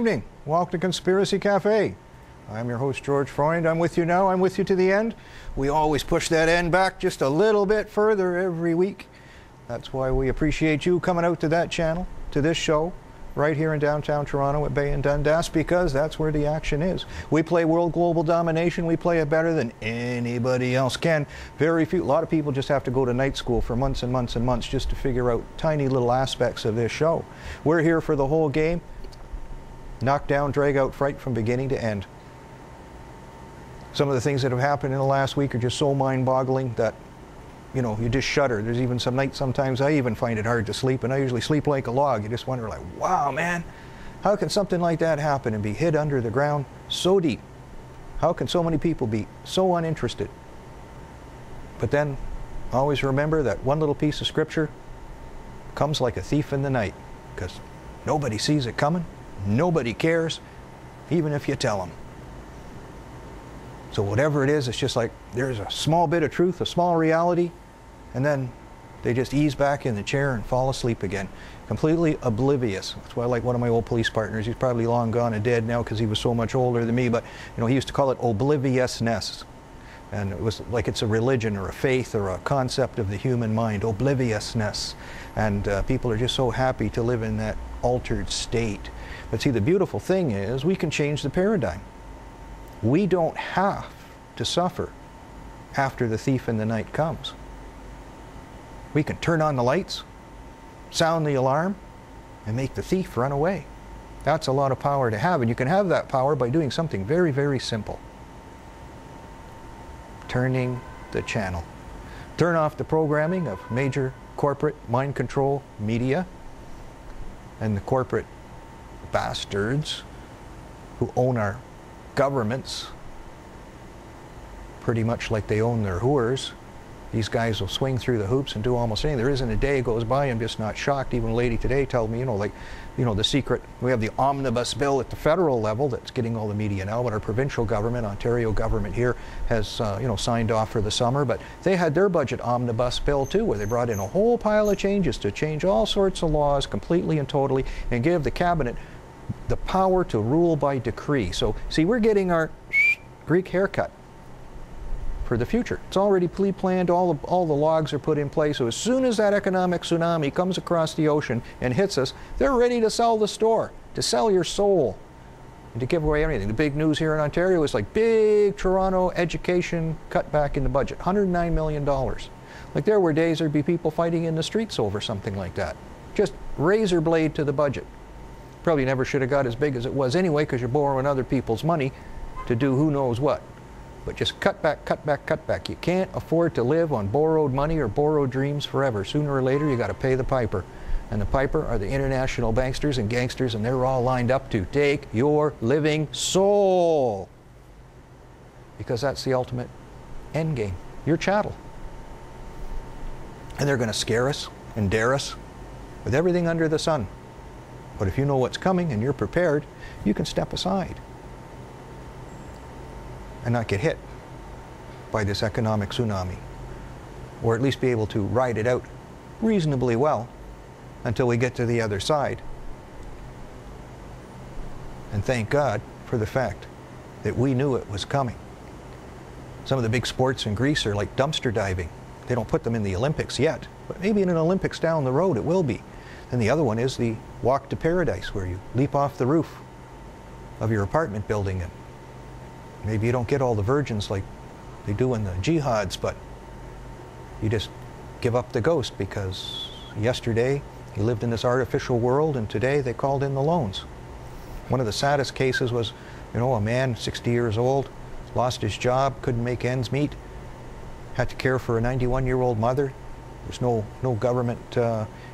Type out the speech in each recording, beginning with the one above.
evening. Welcome to Conspiracy Cafe. I'm your host, George Freund. I'm with you now. I'm with you to the end. We always push that end back just a little bit further every week. That's why we appreciate you coming out to that channel, to this show, right here in downtown Toronto at Bay and Dundas, because that's where the action is. We play world global domination. We play it better than anybody else can. A lot of people just have to go to night school for months and months and months just to figure out tiny little aspects of this show. We're here for the whole game. Knock down, drag out, fright from beginning to end. Some of the things that have happened in the last week are just so mind-boggling that, you know, you just shudder. There's even some nights sometimes I even find it hard to sleep, and I usually sleep like a log. You just wonder, like, wow, man, how can something like that happen and be hid under the ground so deep? How can so many people be so uninterested? But then always remember that one little piece of scripture comes like a thief in the night, because nobody sees it coming. Nobody cares, even if you tell them. So whatever it is, it's just like there's a small bit of truth, a small reality, and then they just ease back in the chair and fall asleep again, completely oblivious. That's why I like one of my old police partners. He's probably long gone and dead now because he was so much older than me, but you know, he used to call it obliviousness. And it was like it's a religion or a faith or a concept of the human mind, obliviousness. And people are just so happy to live in that altered state. But see, the beautiful thing is we can change the paradigm. We don't have to suffer after the thief in the night comes. We can turn on the lights, sound the alarm, and make the thief run away. That's a lot of power to have, and you can have that power by doing something very, very simple. Turning the channel. Turn off the programming of major corporate mind control media and the corporate bastards who own our governments pretty much like they own their whores. These guys will swing through the hoops and do almost anything. There isn't a day goes by I'm just not shocked. Even a lady today told me, the secret, we have the omnibus bill at the federal level that's getting all the media now, but our provincial government, Ontario government here, has signed off for the summer, but they had their budget omnibus bill too, where they brought in a whole pile of changes to change all sorts of laws completely and totally and give the cabinet the power to rule by decree. So see, we're getting our Greek haircut for the future. It's already pre-planned. All the logs are put in place. So as soon as that economic tsunami comes across the ocean and hits us, they're ready to sell the store, to sell your soul, and to give away everything. The big news here in Ontario is like big Toronto education cutback in the budget, $109 million. Like there were days there'd be people fighting in the streets over something like that. Just razor blade to the budget. Probably never should have got as big as it was anyway, because you're borrowing other people's money to do who knows what. But just cut back, cut back, cut back. You can't afford to live on borrowed money or borrowed dreams forever. Sooner or later, you got to pay the piper. And the piper are the international banksters and gangsters, and they're all lined up to take your living soul. Because that's the ultimate end game. Your chattel. And they're going to scare us and dare us with everything under the sun. But if you know what's coming and you're prepared, you can step aside and not get hit by this economic tsunami, or at least be able to ride it out reasonably well until we get to the other side. And thank God for the fact that we knew it was coming. Some of the big sports in Greece are like dumpster diving. They don't put them in the Olympics yet, but maybe in an Olympics down the road it will be. And the other one is the walk to paradise, where you leap off the roof of your apartment building, and maybe you don't get all the virgins like they do in the jihads, but you just give up the ghost, because yesterday you lived in this artificial world and today they called in the loans. One of the saddest cases was, a man 60 years old, lost his job, couldn't make ends meet, had to care for a 91-year-old mother. There's no government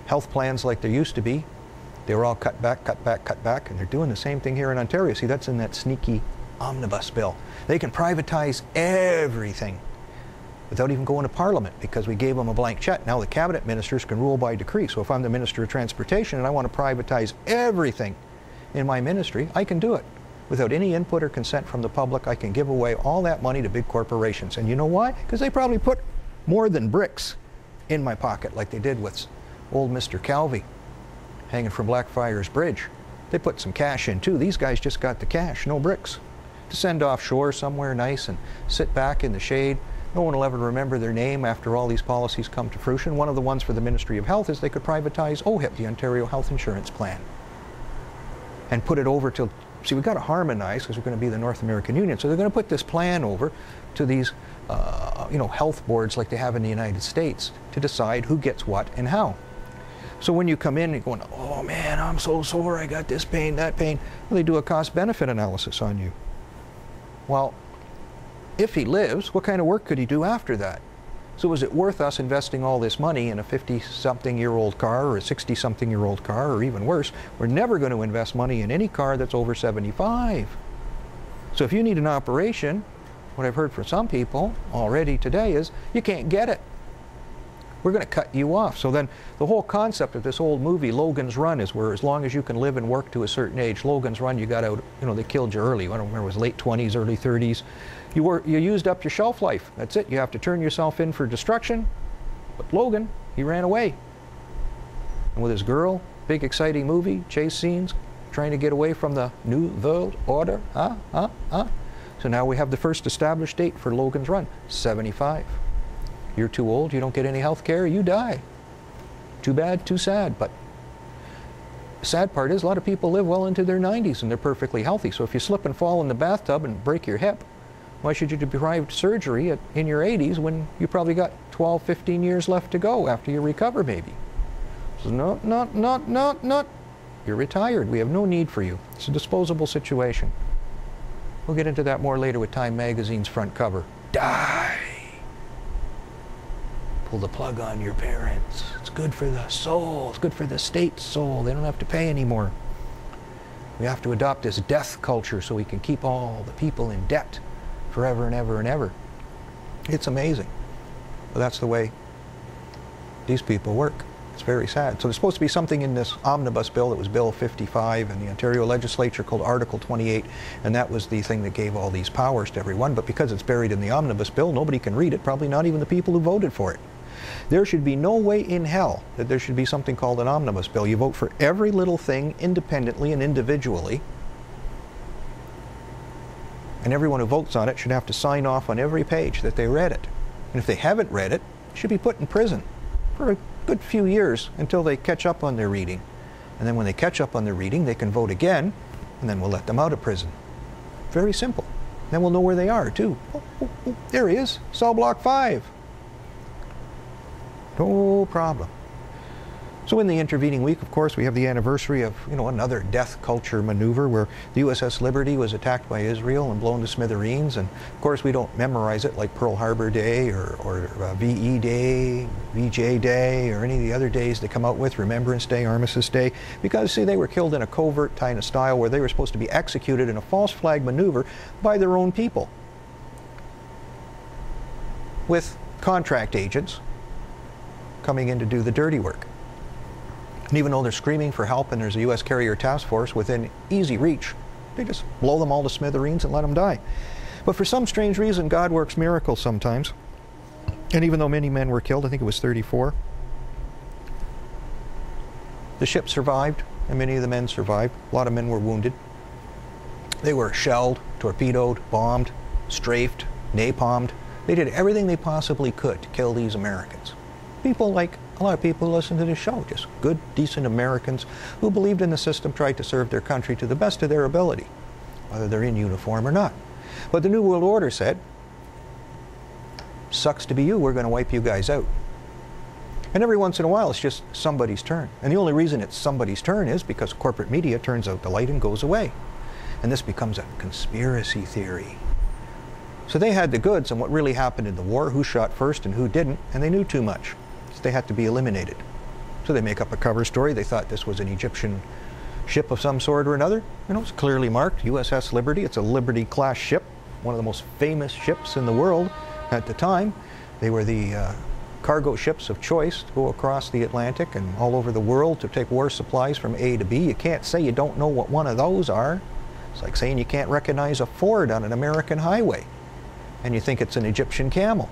health plans like there used to be. They were all cut back, cut back, cut back, and they're doing the same thing here in Ontario. See, that's in that sneaky omnibus bill. They can privatize everything without even going to Parliament, because we gave them a blank check. Now the cabinet ministers can rule by decree. So if I'm the Minister of Transportation and I want to privatize everything in my ministry, I can do it. Without any input or consent from the public, I can give away all that money to big corporations. And you know why? Because they probably put more than bricks in my pocket, like they did with old Mr. Calvi hanging from Blackfriars Bridge. They put some cash in too. These guys just got the cash, no bricks, to send offshore somewhere nice and sit back in the shade. No one will ever remember their name after all these policies come to fruition. One of the ones for the Ministry of Health is they could privatize OHIP, the Ontario Health Insurance Plan, and put it over to, see, we've got to harmonize because we're going to be the North American Union. So they're going to put this plan over to these health boards like they have in the United States to decide who gets what and how. So when you come in and you're going, oh man, I'm so sore, I got this pain, that pain, well, they do a cost-benefit analysis on you. Well, if he lives, what kind of work could he do after that? So is it worth us investing all this money in a 50-something-year-old car or a 60-something-year-old car, or even worse, we're never going to invest money in any car that's over 75. So if you need an operation, what I've heard from some people already today is you can't get it. We're going to cut you off. So then the whole concept of this old movie, Logan's Run, is where as long as you can live and work to a certain age, Logan's Run, you got out, they killed you early. I don't remember, it was late 20s, early 30s. You used up your shelf life. That's it. You have to turn yourself in for destruction. But Logan, he ran away. And with his girl, big exciting movie, chase scenes, trying to get away from the New World Order. So now we have the first established date for Logan's Run, 75. You're too old, you don't get any health care, you die. Too bad, too sad. But the sad part is a lot of people live well into their 90s and they're perfectly healthy. So if you slip and fall in the bathtub and break your hip, why should you be deprived surgery in your 80s when you probably got 12, 15 years left to go after you recover, maybe? So no. You're retired. We have no need for you. It's a disposable situation. We'll get into that more later with Time Magazine's front cover. Die. Pull the plug on your parents. It's good for the soul. It's good for the state's soul. They don't have to pay anymore. We have to adopt this death culture so we can keep all the people in debt forever and ever and ever. It's amazing. But that's the way these people work. It's very sad. So there's supposed to be something in this omnibus bill that was Bill 55 in the Ontario legislature called Article 28, and that was the thing that gave all these powers to everyone. But because it's buried in the omnibus bill, nobody can read it, probably not even the people who voted for it. There should be no way in hell that there should be something called an omnibus bill. You vote for every little thing independently and individually, and everyone who votes on it should have to sign off on every page that they read it. And if they haven't read it, they should be put in prison for a good few years until they catch up on their reading. And then when they catch up on their reading, they can vote again, and then we'll let them out of prison. Very simple. Then we'll know where they are, too. Oh, there he is, cell block 5. No problem. So in the intervening week, of course, we have the anniversary of, another death culture maneuver where the USS Liberty was attacked by Israel and blown to smithereens. And of course, we don't memorize it like Pearl Harbor Day or VE Day, VJ Day, or any of the other days they come out with, Remembrance Day, Armistice Day, because, see, they were killed in a covert kind of style where they were supposed to be executed in a false flag maneuver by their own people with contract agents coming in to do the dirty work. And even though they're screaming for help and there's a U.S. carrier task force within easy reach, they just blow them all to smithereens and let them die. But for some strange reason, God works miracles sometimes. And even though many men were killed, I think it was 34, the ship survived, and many of the men survived. A lot of men were wounded. They were shelled, torpedoed, bombed, strafed, napalmed. They did everything they possibly could to kill these Americans. People like a lot of people who listen to this show, just good, decent Americans who believed in the system, tried to serve their country to the best of their ability, whether they're in uniform or not. But the New World Order said, sucks to be you, we're going to wipe you guys out. And every once in a while, it's just somebody's turn. And the only reason it's somebody's turn is because corporate media turns out the light and goes away. And this becomes a conspiracy theory. So they had the goods on what really happened in the war, who shot first and who didn't, and they knew too much. They had to be eliminated. So they make up a cover story. They thought this was an Egyptian ship of some sort or another. It's clearly marked USS Liberty. It's a Liberty-class ship, one of the most famous ships in the world at the time. They were the cargo ships of choice to go across the Atlantic and all over the world to take war supplies from A to B. You can't say you don't know what one of those are. It's like saying you can't recognize a Ford on an American highway and you think it's an Egyptian camel.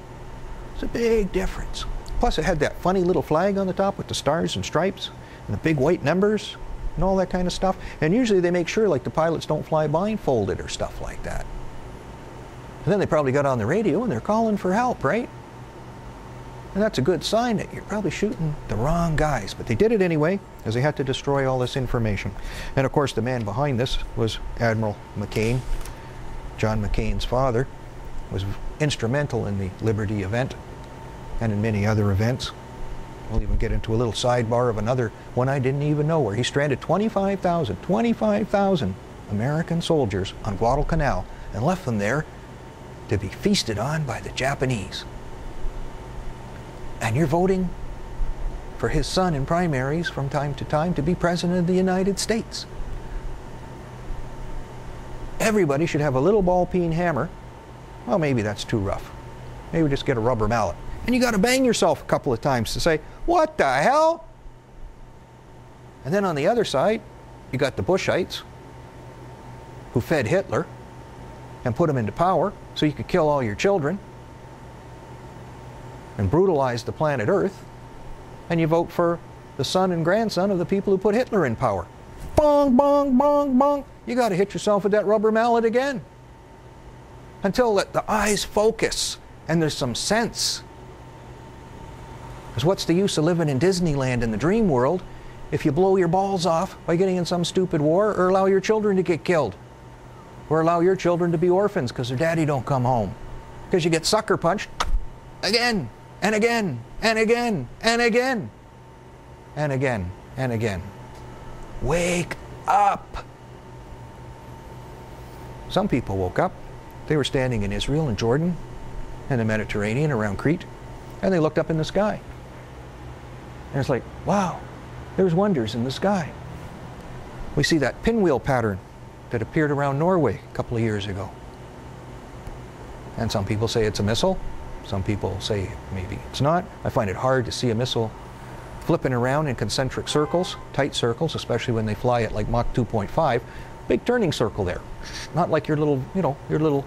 It's a big difference. Plus it had that funny little flag on the top with the stars and stripes and the big white numbers. and all that kind of stuff. And usually they make sure like the pilots don't fly blindfolded or stuff like that. And then they probably got on the radio and they're calling for help, right? And that's a good sign that you're probably shooting the wrong guys. But they did it anyway, because they had to destroy all this information. And of course the man behind this was Admiral McCain. John McCain's father was instrumental in the Liberty event and in many other events. We'll even get into a little sidebar of another one I didn't even know, where he stranded 25,000 American soldiers on Guadalcanal and left them there to be feasted on by the Japanese. And you're voting for his son in primaries from time to time to be president of the United States. Everybody should have a little ball-peen hammer. Well, maybe that's too rough. Maybe just get a rubber mallet. And you got to bang yourself a couple of times to say, what the hell? And then on the other side, you got the Bushites who fed Hitler and put him into power so you could kill all your children and brutalize the planet Earth, and you vote for the son and grandson of the people who put Hitler in power. Bong, bong, bong, bong. You got to hit yourself with that rubber mallet again until the eyes focus and there's some sense. Because what's the use of living in Disneyland in the dream world if you blow your balls off by getting in some stupid war, or allow your children to get killed, or allow your children to be orphans because their daddy don't come home, because you get sucker punched again and again and again and again and again and again. Wake up! Some people woke up. They were standing in Israel and Jordan and the Mediterranean around Crete, and they looked up in the sky. And it's like, wow, there's wonders in the sky. We see that pinwheel pattern that appeared around Norway a couple of years ago. And some people say it's a missile. Some people say maybe it's not. I find it hard to see a missile flipping around in concentric circles, tight circles, especially when they fly at like Mach 2.5. Big turning circle there. Not like your little, you know, your little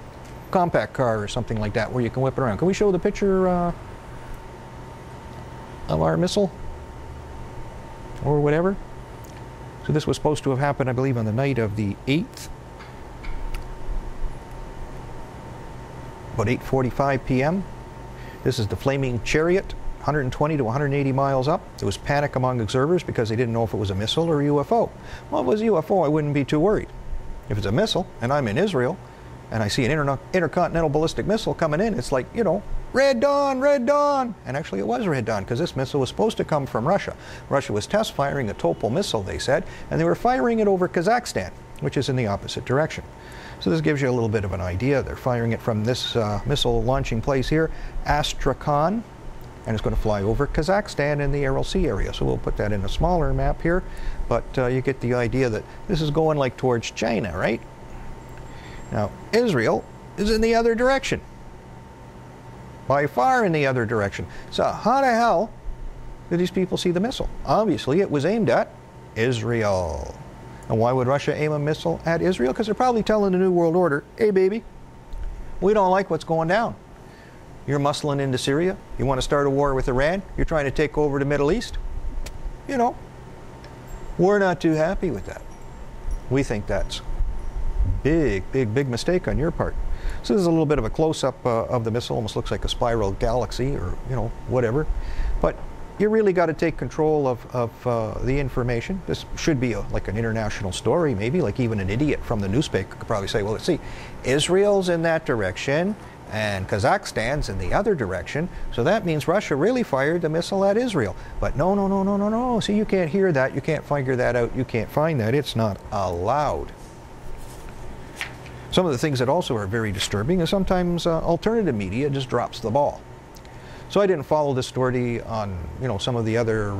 compact car or something like that where you can whip it around. Can we show the picture of our missile? Or whatever. So this was supposed to have happened, I believe, on the night of the 8th. About 8:45 p.m. This is the Flaming Chariot, 120 to 180 miles up. There was panic among observers because they didn't know if it was a missile or a UFO. Well, if it was a UFO, I wouldn't be too worried. If it's a missile, and I'm in Israel, and I see an intercontinental ballistic missile coming in, it's like, you know, Red Dawn, Red Dawn! And actually it was Red Dawn, because this missile was supposed to come from Russia. Russia was test firing a Topol missile, they said, and they were firing it over Kazakhstan, which is in the opposite direction. So this gives you a little bit of an idea. They're firing it from this missile launching place here, Astrakhan, and it's going to fly over Kazakhstan in the Aral Sea area. So we'll put that in a smaller map here, but you get the idea that this is going like towards China, right? Now, Israel is in the other direction. By far in the other direction. So how the hell did these people see the missile? Obviously it was aimed at Israel. And why would Russia aim a missile at Israel? Because they're probably telling the New World Order, hey baby, we don't like what's going down. You're muscling into Syria. You want to start a war with Iran. You're trying to take over the Middle East. You know, we're not too happy with that. We think that's big, big, big mistake on your part. So this is a little bit of a close-up of the missile. Almost looks like a spiral galaxy, or, you know, whatever. But you really got to take control of the information. This should be like an international story, maybe. Like even an idiot from the newspaper could probably say, well, let's see, Israel's in that direction and Kazakhstan's in the other direction, so that means Russia really fired the missile at Israel. But no, no, no, no, no, no. See, you can't hear that. You can't figure that out. You can't find that. It's not allowed. Some of the things that also are very disturbing is sometimes alternative media just drops the ball. So I didn't follow this story on, you know, some of the other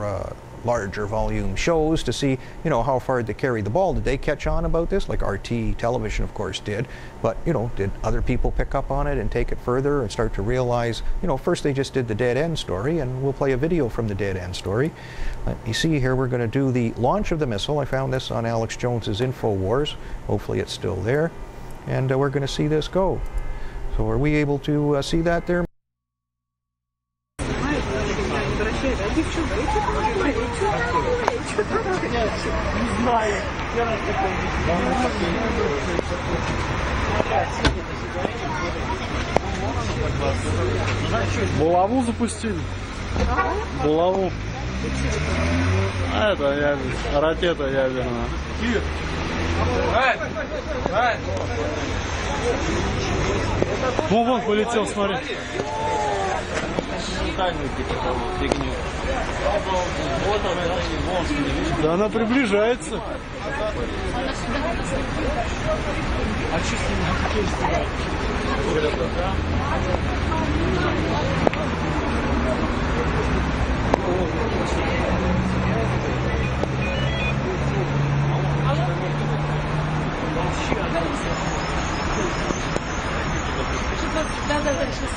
larger volume shows to see, you know, how far they carried the ball. Did they catch on about this? Like RT television, of course, did. But, you know, did other people pick up on it and take it further and start to realize, you know, first they just did the dead end story, and we'll play a video from the dead end story. You see here, we're going to do the launch of the missile. I found this on Alex Jones's InfoWars. Hopefully it's still there. And we're going to see this go. So are we able to see that there? Булаву запустили. Булаву. А это ракета ядерная. Ну вон полетел, смотри. Да она приближается. А чисто на какие стреляют? Да, сейчас.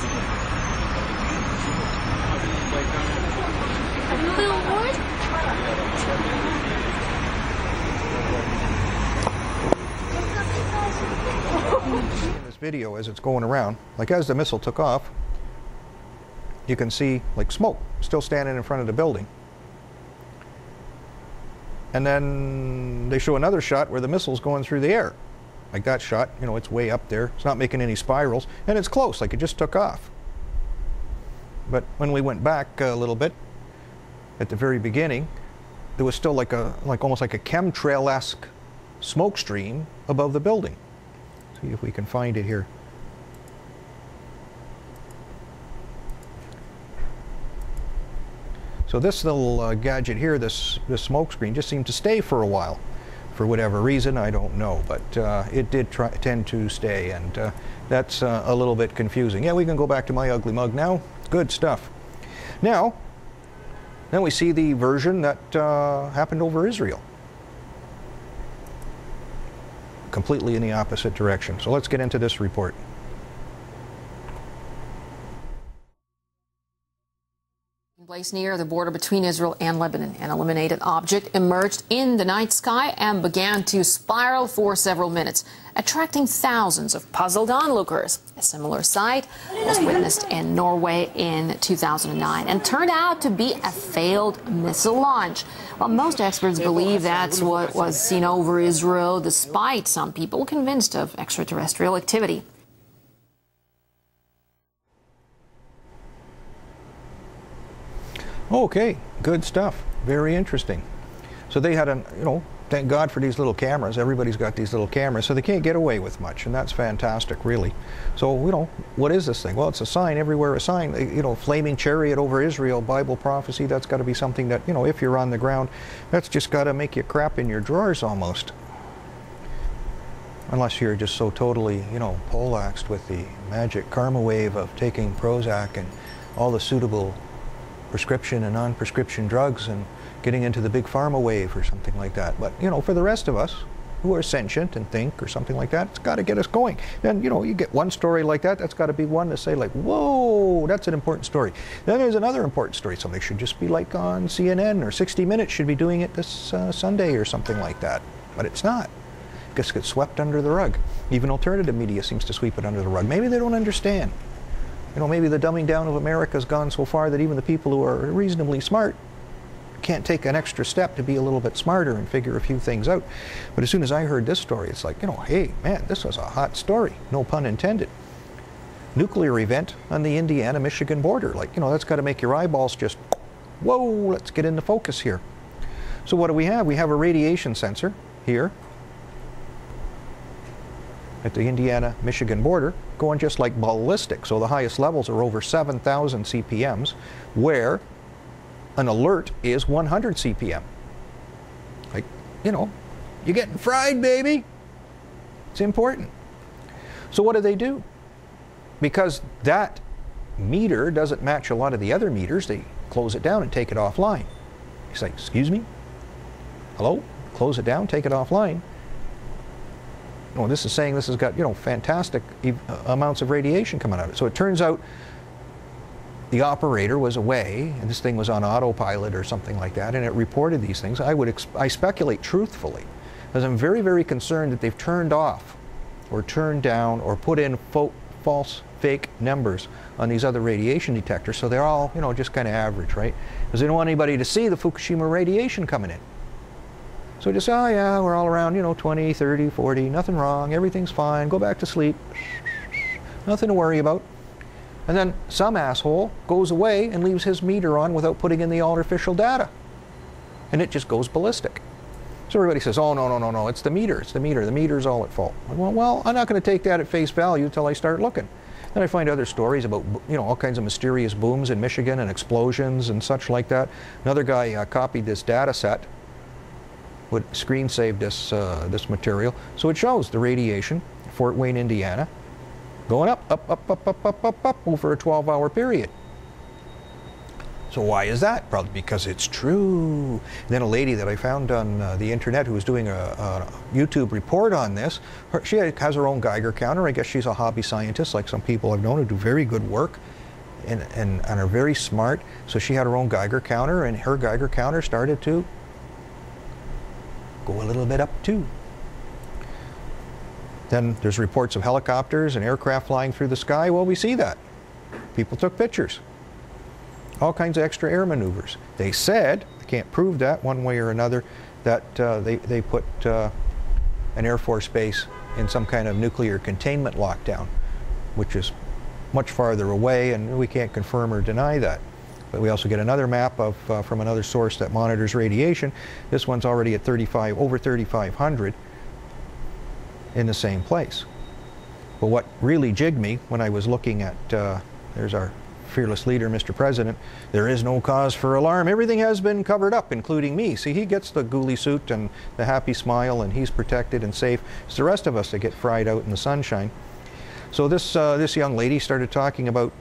In this video, as it's going around, like as the missile took off, you can see like smoke still standing in front of the building. And then they show another shot where the missile's going through the air. Like that shot, you know, it's way up there. It's not making any spirals, and it's close, like it just took off. But when we went back a little bit, at the very beginning, there was still like almost like a chemtrail-esque smoke stream above the building. See if we can find it here. So this little gadget here, this smoke screen, just seemed to stay for a while. For whatever reason, I don't know, but it did tend to stay, and that's a little bit confusing. Yeah, we can go back to my ugly mug now. Good stuff. Now, then we see the version that happened over Israel. Completely in the opposite direction. So let's get into this report. Place near the border between Israel and Lebanon. An illuminated object emerged in the night sky and began to spiral for several minutes, attracting thousands of puzzled onlookers. A similar sight was witnessed in Norway in 2009 and turned out to be a failed missile launch. Well, most experts believe that's what was seen over Israel, despite some people convinced of extraterrestrial activity. Okay, good stuff. Very interesting. So they had thank God for these little cameras. Everybody's got these little cameras, so they can't get away with much, and that's fantastic, really. So, what is this thing? Well, it's a sign everywhere, a sign, flaming chariot over Israel, Bible prophecy. That's got to be something that, if you're on the ground, that's just got to make you crap in your drawers almost. Unless you're just so totally, poleaxed with the magic karma wave of taking Prozac and all the suitable prescription and non-prescription drugs and getting into the big pharma wave or something like that. But, for the rest of us who are sentient and think or something like that, it's got to get us going. Then, you get one story like that, that's got to be one to say like, whoa, that's an important story. Then there's another important story. Something should just be like on CNN, or 60 Minutes should be doing it this Sunday or something like that. But it's not. It just gets swept under the rug. Even alternative media seems to sweep it under the rug. Maybe they don't understand. Maybe the dumbing down of America has gone so far that even the people who are reasonably smart can't take an extra step to be a little bit smarter and figure a few things out. But as soon as I heard this story, it's like, hey, man, this was a hot story. No pun intended. Nuclear event on the Indiana-Michigan border. Like, that's got to make your eyeballs just, whoa, let's get into focus here. So what do we have? We have a radiation sensor here at the Indiana-Michigan border, going just like ballistic. So the highest levels are over 7,000 CPMs, where an alert is 100 CPM. Like, you're getting fried, baby. It's important. So what do? Because that meter doesn't match a lot of the other meters, they close it down and take it offline. You say, excuse me? Hello? Close it down, take it offline. This is saying this has got, fantastic amounts of radiation coming out of it. So it turns out the operator was away, and this thing was on autopilot or something like that, and it reported these things. I speculate truthfully, because I'm very, very concerned that they've turned off or turned down or put in false, fake numbers on these other radiation detectors, so they're all, just kind of average, right? Because they don't want anybody to see the Fukushima radiation coming in. So just, oh yeah, we're all around, 20, 30, 40, nothing wrong, everything's fine, go back to sleep, nothing to worry about. And then some asshole goes away and leaves his meter on without putting in the artificial data. And it just goes ballistic. So everybody says, oh, no, it's the meter, the meter's all at fault. Well, I'm not going to take that at face value until I start looking. Then I find other stories about, all kinds of mysterious booms in Michigan and explosions and such like that. Another guy copied this data set, would screen save this material. So it shows the radiation, Fort Wayne, Indiana, going up over a 12-hour period. So why is that? Probably because it's true. And then a lady that I found on the internet who was doing a YouTube report on this, she has her own Geiger counter. I guess she's a hobby scientist, like some people I've known who do very good work and are very smart. So she had her own Geiger counter, and her Geiger counter started to go a little bit up too. Then there's reports of helicopters and aircraft flying through the sky. Well, we see that. People took pictures. All kinds of extra air maneuvers. They said, I can't prove that one way or another, that they put an Air Force base in some kind of nuclear containment lockdown, which is much farther away, and we can't confirm or deny that. But we also get another map of from another source that monitors radiation. This one's already at over 3,500 in the same place. But what really jigged me when I was looking at, there's our fearless leader, Mr. President, there is no cause for alarm. Everything has been covered up, including me. See, he gets the ghoulie suit and the happy smile, and he's protected and safe. It's the rest of us that get fried out in the sunshine. So this young lady started talking about,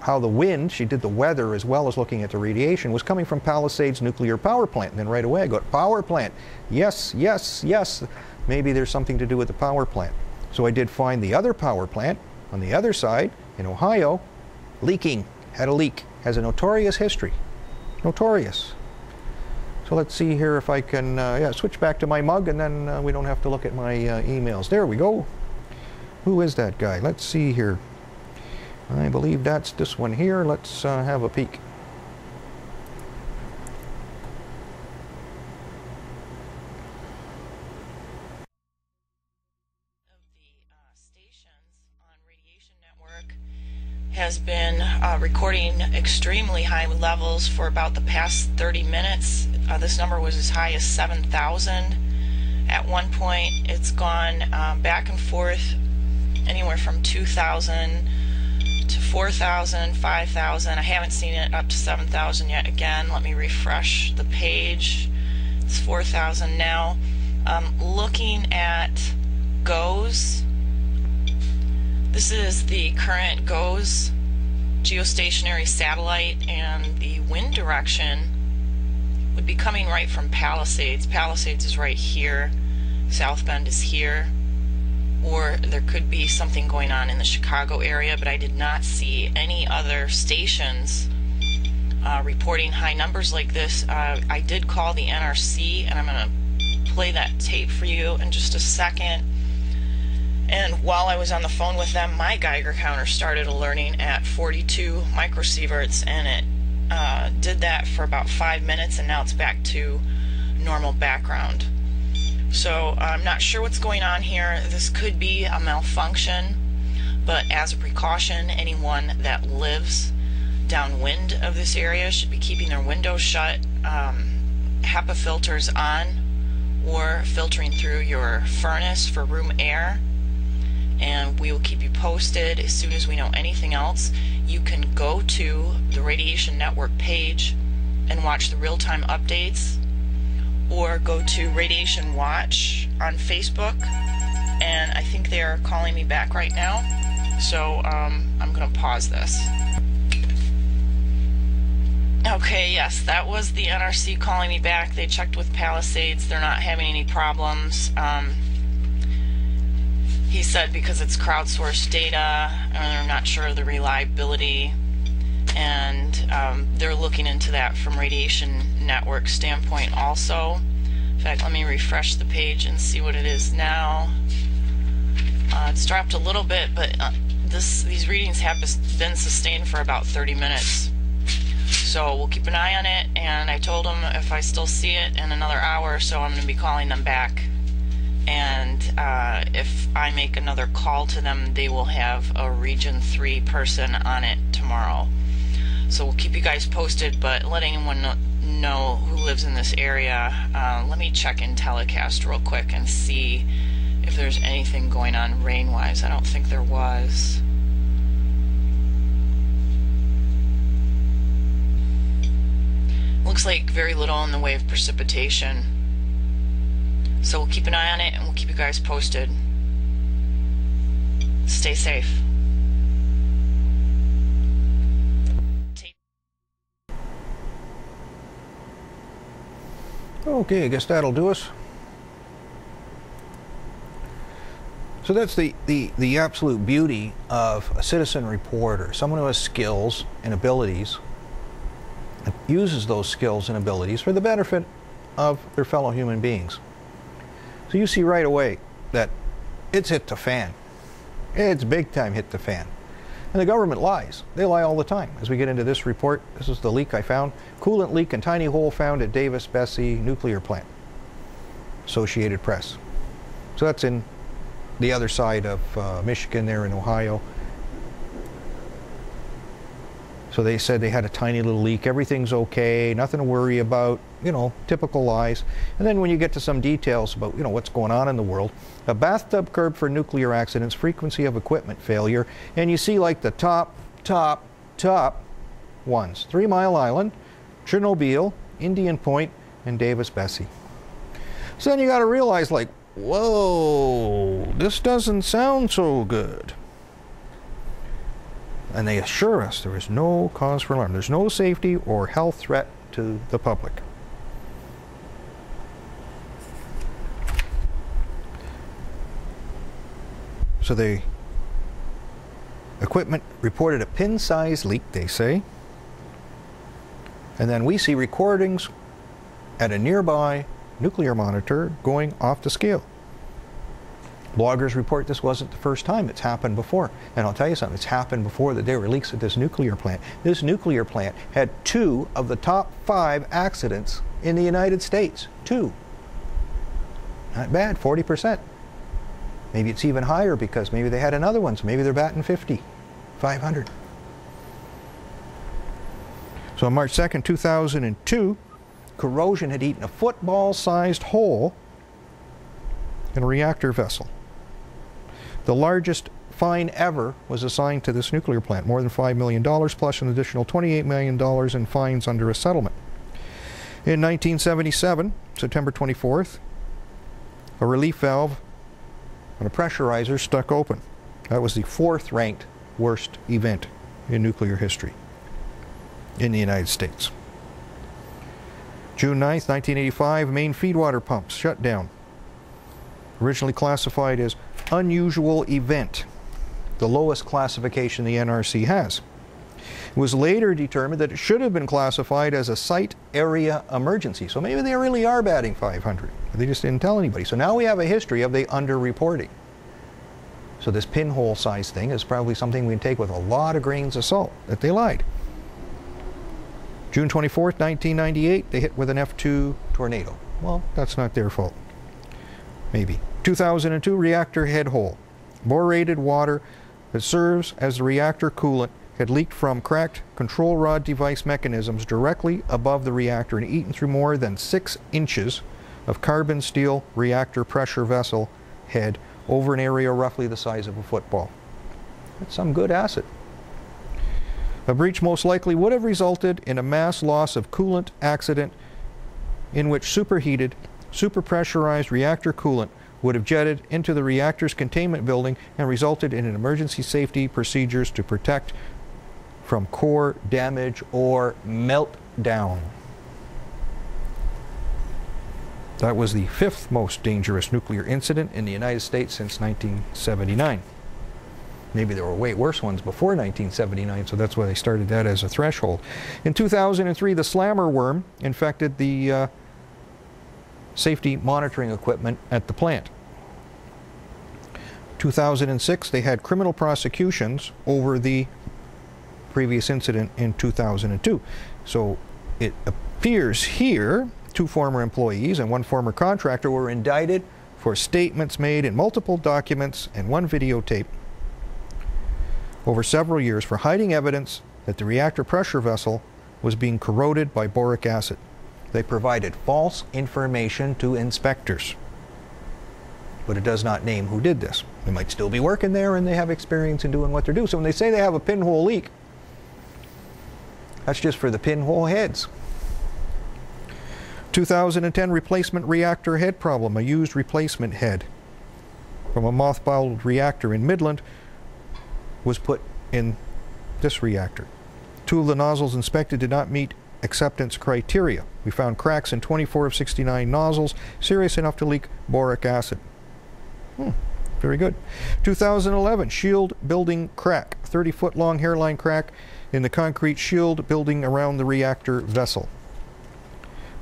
how the wind, she did the weather as well as looking at the radiation, was coming from Palisades nuclear power plant. And then right away I go, power plant. Yes, yes, yes. Maybe there's something to do with the power plant. So I did find the other power plant on the other side in Ohio, leaking, had a leak, has a notorious history. Notorious. So let's see here if I can switch back to my mug, and then we don't have to look at my emails. There we go. Who is that guy? Let's see here. I believe that's this one here. Let's have a peek. Has been recording extremely high levels for about the past 30 minutes. This number was as high as 7,000. At one point it's gone back and forth anywhere from 2,000 to 4,000, 5,000. I haven't seen it up to 7,000 yet. Again, let me refresh the page. It's 4,000 now. Looking at GOES, this is the current GOES geostationary satellite, and the wind direction would be coming right from Palisades. Palisades is right here, South Bend is here, or there could be something going on in the Chicago area, but I did not see any other stations reporting high numbers like this. I did call the NRC, and I'm going to play that tape for you in just a second. And while I was on the phone with them, my Geiger counter started alerting at 42 microsieverts, and it did that for about 5 minutes, and now it's back to normal background. So I'm not sure what's going on here. This could be a malfunction, but as a precaution, anyone that lives downwind of this area should be keeping their windows shut, HEPA filters on, or filtering through your furnace for room air. And we will keep you posted as soon as we know anything else. You can go to the Radiation Network page and watch the real-time updates, or go to Radiation Watch on Facebook, and I think they're calling me back right now, so I'm going to pause this. Okay, yes, that was the NRC calling me back. They checked with Palisades. They're not having any problems. He said because it's crowdsourced data, they're not sure of the reliability, and they're looking into that from Radiation Network standpoint also. In fact, let me refresh the page and see what it is now. It's dropped a little bit, but these readings have been sustained for about 30 minutes. So we'll keep an eye on it, and I told them if I still see it in another hour or so, I'm going to be calling them back. And if I make another call to them, they will have a Region 3 person on it tomorrow. So we'll keep you guys posted, but letting anyone know who lives in this area, let me check in telecast real quick and see if there's anything going on rain-wise. I don't think there was. Looks like very little in the way of precipitation. So we'll keep an eye on it and we'll keep you guys posted. Stay safe. Okay, I guess that'll do us. So that's the absolute beauty of a citizen reporter, someone who has skills and abilities, and uses those skills and abilities for the benefit of their fellow human beings. So you see right away that it's hit the fan. It's big time hit the fan. And the government lies. They lie all the time. As we get into this report, this is the leak I found. Coolant leak and tiny hole found at Davis-Besse nuclear plant. Associated Press. So that's in the other side of Michigan there in Ohio. So they said they had a tiny little leak. Everything's okay. Nothing to worry about. You know, typical lies. And then when you get to some details about, you know, what's going on in the world, a bathtub curb for nuclear accidents, frequency of equipment failure, and you see like the top ones. 3 Mile Island, Chernobyl, Indian Point, and Davis-Besse. So then you got to realize, like, whoa, this doesn't sound so good. And they assure us there is no cause for alarm. There's no safety or health threat to the public. So the equipment reported a pin-sized leak, they say. And then we see recordings at a nearby nuclear monitor going off the scale. Bloggers report this wasn't the first time. It's happened before. And I'll tell you something, it's happened before that there were leaks at this nuclear plant. This nuclear plant had 2 of the top 5 accidents in the United States. 2. Not bad, 40%. Maybe it's even higher because maybe they had another one, so maybe they're batting 50, 500. So on March 2nd, 2002, corrosion had eaten a football-sized hole in a reactor vessel. The largest fine ever was assigned to this nuclear plant, more than $5 million, plus an additional $28 million in fines under a settlement. In 1977, September 24th, a relief valve on a pressurizer stuck open. That was the 4th ranked worst event in nuclear history in the United States. June 9th, 1985, main feedwater pumps shut down. Originally classified as unusual event, the lowest classification the NRC has. It was later determined that it should have been classified as a site area emergency. So maybe they really are batting 500. They just didn't tell anybody. So now we have a history of the underreporting. So this pinhole size thing is probably something we can take with a lot of grains of salt, that they lied. June 24th, 1998, they hit with an F2 tornado. Well, that's not their fault. Maybe. 2002, reactor head hole. Borated water that serves as the reactor coolant had leaked from cracked control rod device mechanisms directly above the reactor and eaten through more than 6 inches of carbon steel reactor pressure vessel head over an area roughly the size of a football. That's some good acid. A breach most likely would have resulted in a mass loss of coolant accident in which superheated, superpressurized reactor coolant would have jetted into the reactor's containment building and resulted in an emergency safety procedures to protect from core damage or meltdown. That was the 5th most dangerous nuclear incident in the United States since 1979. Maybe there were way worse ones before 1979, so that's why they started that as a threshold. In 2003, the slammer worm infected the safety monitoring equipment at the plant. 2006, they had criminal prosecutions over the previous incident in 2002. So it appears here 2 former employees and 1 former contractor were indicted for statements made in multiple documents and 1 videotape over several years for hiding evidence that the reactor pressure vessel was being corroded by boric acid. They provided false information to inspectors. But it does not name who did this. They might still be working there and they have experience in doing what they're doing. So when they say they have a pinhole leak, that's just for the pinhole heads. 2010 replacement reactor head problem. A used replacement head from a mothballed reactor in Midland was put in this reactor. 2 of the nozzles inspected did not meet acceptance criteria. We found cracks in 24 of 69 nozzles, serious enough to leak boric acid. Very good. 2011, shield building crack. 30-foot long hairline crack in the concrete shield building around the reactor vessel.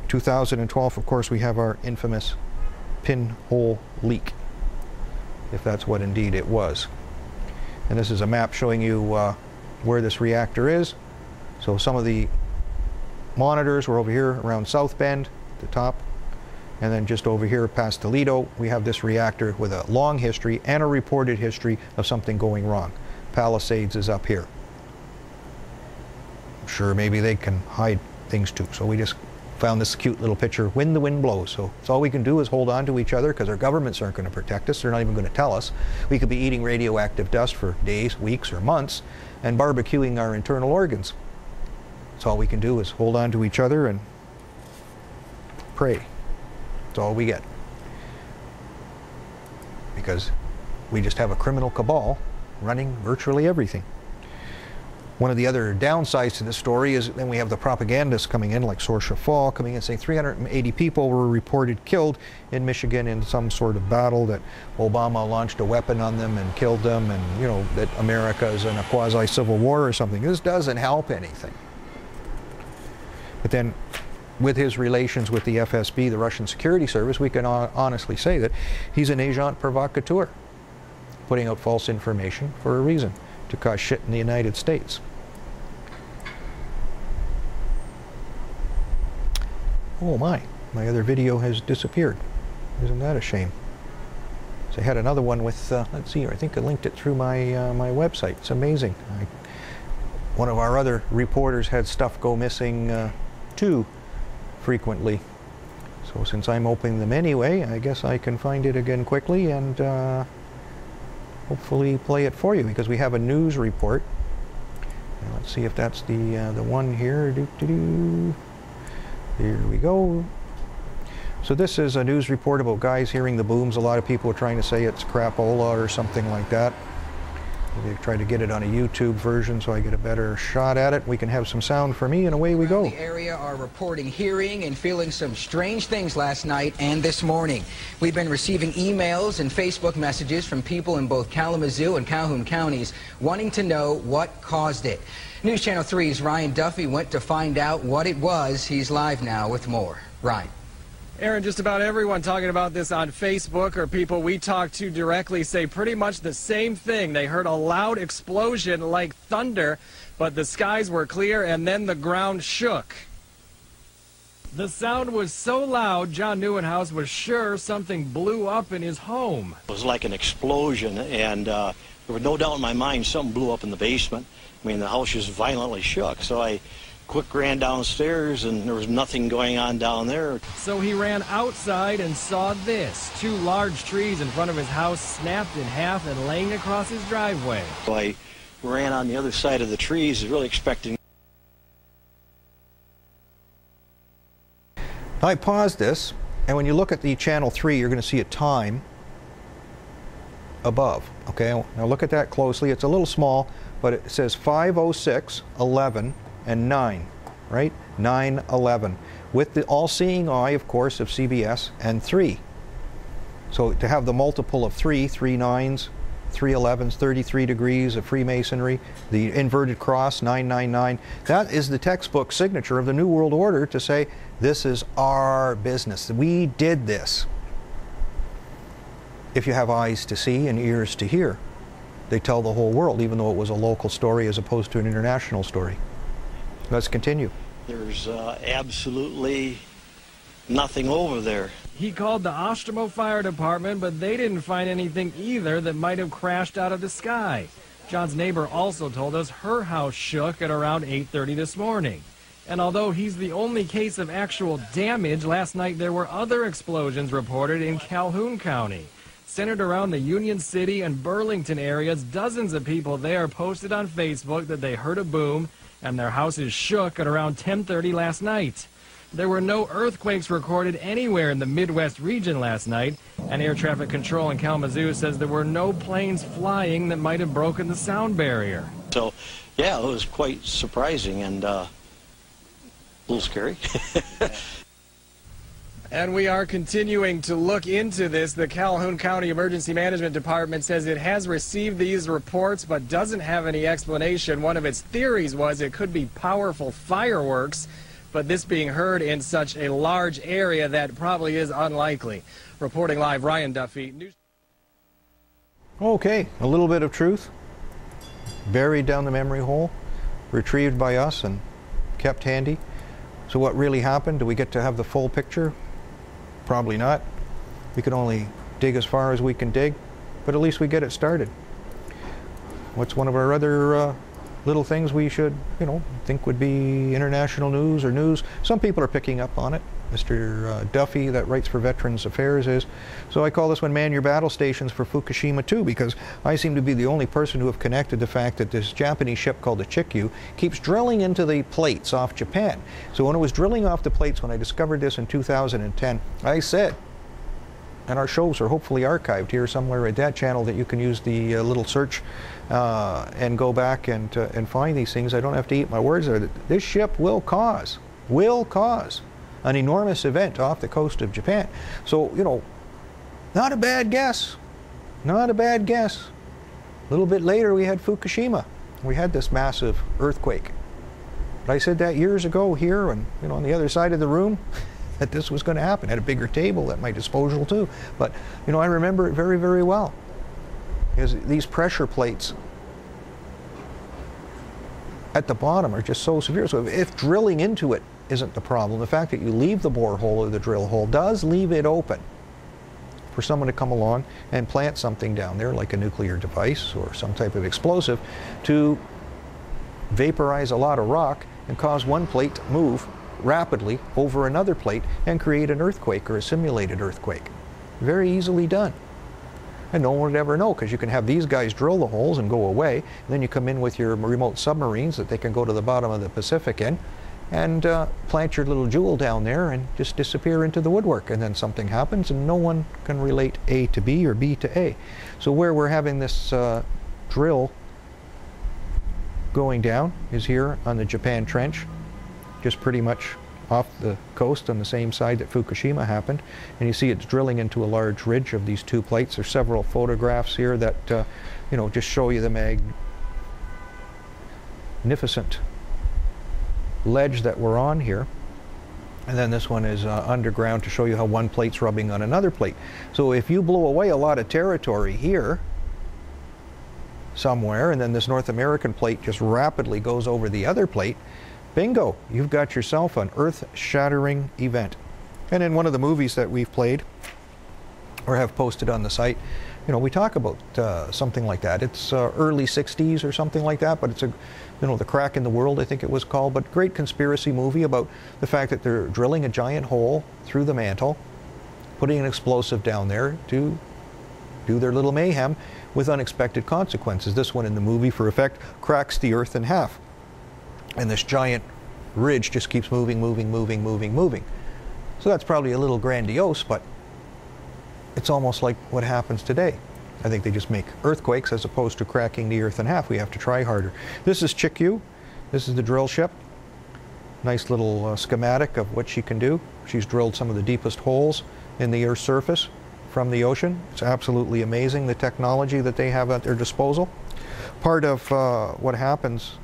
2012, of course, we have our infamous pinhole leak, if that's what indeed it was. And this is a map showing you where this reactor is. So some of the monitors were over here around South Bend, the top. And then just over here past Toledo, we have this reactor with a long history and a reported history of something going wrong. Palisades is up here. I'm sure maybe they can hide things too. So we just found this cute little picture when the wind blows. So it's all we can do is hold on to each other because our governments aren't going to protect us. They're not even going to tell us. We could be eating radioactive dust for days, weeks, or months and barbecuing our internal organs. So all we can do is hold on to each other and pray. That's all we get. Because we just have a criminal cabal running virtually everything. One of the other downsides to this story is then we have the propagandists coming in, like Saoirse Fall, coming in saying 380 people were reported killed in Michigan in some sort of battle, that Obama launched a weapon on them and killed them, and you know that America is in a quasi-civil war or something. This doesn't help anything. But then with his relations with the FSB, the Russian security service, we can honestly say that he's an agent provocateur, putting out false information for a reason, to cause shit in the United States. Oh my other video has disappeared. Isn't that a shame? So I had another one with, let's see here, I think I linked it through my my website. It's amazing. One of our other reporters had stuff go missing too frequently. So since I'm opening them anyway, I guess I can find it again quickly and hopefully play it for you, because we have a news report. Now let's see if that's the one here. Here we go. So this is a news report about guys hearing the booms. A lot of people are trying to say it's crapola or something like that. Maybe try to get it on a YouTube version so I get a better shot at it. We can have some sound for me, and away we go. The area are reporting hearing and feeling some strange things last night and this morning. We've been receiving emails and Facebook messages from people in both Kalamazoo and Calhoun counties wanting to know what caused it. News Channel 3's Ryan Duffy went to find out what it was. He's live now with more. Ryan. Aaron, just about everyone talking about this on Facebook or people we talked to directly say pretty much the same thing. They heard a loud explosion like thunder, but the skies were clear and then the ground shook. The sound was so loud, John Newenhouse was sure something blew up in his home. It was like an explosion, and there was no doubt in my mind something blew up in the basement. I mean, the house just violently shook, so I quick ran downstairs and there was nothing going on down there. So he ran outside and saw this. 2 large trees in front of his house snapped in half and laying across his driveway. So I ran on the other side of the trees, really expecting. I paused this, and when you look at the channel 3, you're going to see a time above. Okay, now look at that closely. It's a little small, but it says 5:06, 11, and 9, right? 9/11, with the all-seeing eye, of course, of CBS, and 3. So to have the multiple of 3 9s, 3 11s, 33 degrees of Freemasonry, the inverted cross, 999, that is the textbook signature of the New World Order to say, this is our business. We did this. If you have eyes to see and ears to hear, they tell the whole world, even though it was a local story as opposed to an international story. Let's continue. There's absolutely nothing over there. He called the Ostramo Fire Department, but they didn't find anything either that might have crashed out of the sky. John's neighbor also told us her house shook at around 8:30 this morning. And although he's the only case of actual damage, last night there were other explosions reported in Calhoun County. Centered around the Union City and Burlington areas, dozens of people there posted on Facebook that they heard a boom and their houses shook at around 10:30 last night. There were no earthquakes recorded anywhere in the Midwest region last night, and air traffic control in Kalamazoo says there were no planes flying that might have broken the sound barrier. So, yeah, it was quite surprising and a little scary. And we are continuing to look into this. The Calhoun County Emergency Management Department says it has received these reports but doesn't have any explanation. One of its theories was it could be powerful fireworks, but this being heard in such a large area, that probably is unlikely. Reporting live, Ryan Duffy. News. Okay, a little bit of truth buried down the memory hole, retrieved by us and kept handy. So what really happened? Do we get to have the full picture? Probably not. We can only dig as far as we can dig, but at least we get it started. What's one of our other little things we should, think would be international news or news? Some people are picking up on it. Mr. Duffy, that writes for Veterans Affairs, is. So I call this one Man Your Battle Stations for Fukushima too, because I seem to be the only person who have connected the fact that this Japanese ship called the Chikyu keeps drilling into the plates off Japan. So when it was drilling off the plates, when I discovered this in 2010, I said, and our shows are hopefully archived here somewhere at that channel that you can use the little search and go back and find these things. I don't have to eat my words there. This ship will cause an enormous event off the coast of Japan. So, not a bad guess. Not a bad guess. A little bit later we had Fukushima. We had this massive earthquake. But I said that years ago here and, on the other side of the room that this was going to happen. I had a bigger table at my disposal too. But, I remember it very, very well. Because these pressure plates at the bottom are just so severe. So if drilling into it isn't the problem, the fact that you leave the borehole or the drill hole does leave it open for someone to come along and plant something down there, like a nuclear device or some type of explosive, to vaporize a lot of rock and cause one plate to move rapidly over another plate and create an earthquake or a simulated earthquake. Very easily done. And no one would ever know, because you can have these guys drill the holes and go away, and then you come in with your remote submarines that they can go to the bottom of the Pacific in and plant your little jewel down there and just disappear into the woodwork, and then something happens and no one can relate A to B or B to A. So where we're having this drill going down is here on the Japan Trench, just pretty much off the coast on the same side that Fukushima happened. And you see it's drilling into a large ridge of these two plates. There's several photographs here that just show you the magnificent ledge that we're on here. And then this one is underground to show you how one plate's rubbing on another plate. So if you blow away a lot of territory here somewhere, and then this North American plate just rapidly goes over the other plate, bingo, you've got yourself an earth-shattering event. And in one of the movies that we've played or have posted on the site, we talk about something like that. It's early 60s or something like that, but it's The Crack in the World, I think it was called, but great conspiracy movie about the fact that they're drilling a giant hole through the mantle, putting an explosive down there to do their little mayhem with unexpected consequences. This one in the movie, for effect, cracks the earth in half. And this giant ridge just keeps moving, moving, moving, moving, moving. So that's probably a little grandiose, but it's almost like what happens today. I think they just make earthquakes as opposed to cracking the earth in half. We have to try harder. This is Chikyu. This is the drill ship. Nice little schematic of what she can do. She's drilled some of the deepest holes in the Earth's surface from the ocean. It's absolutely amazing, the technology that they have at their disposal. Part of what happens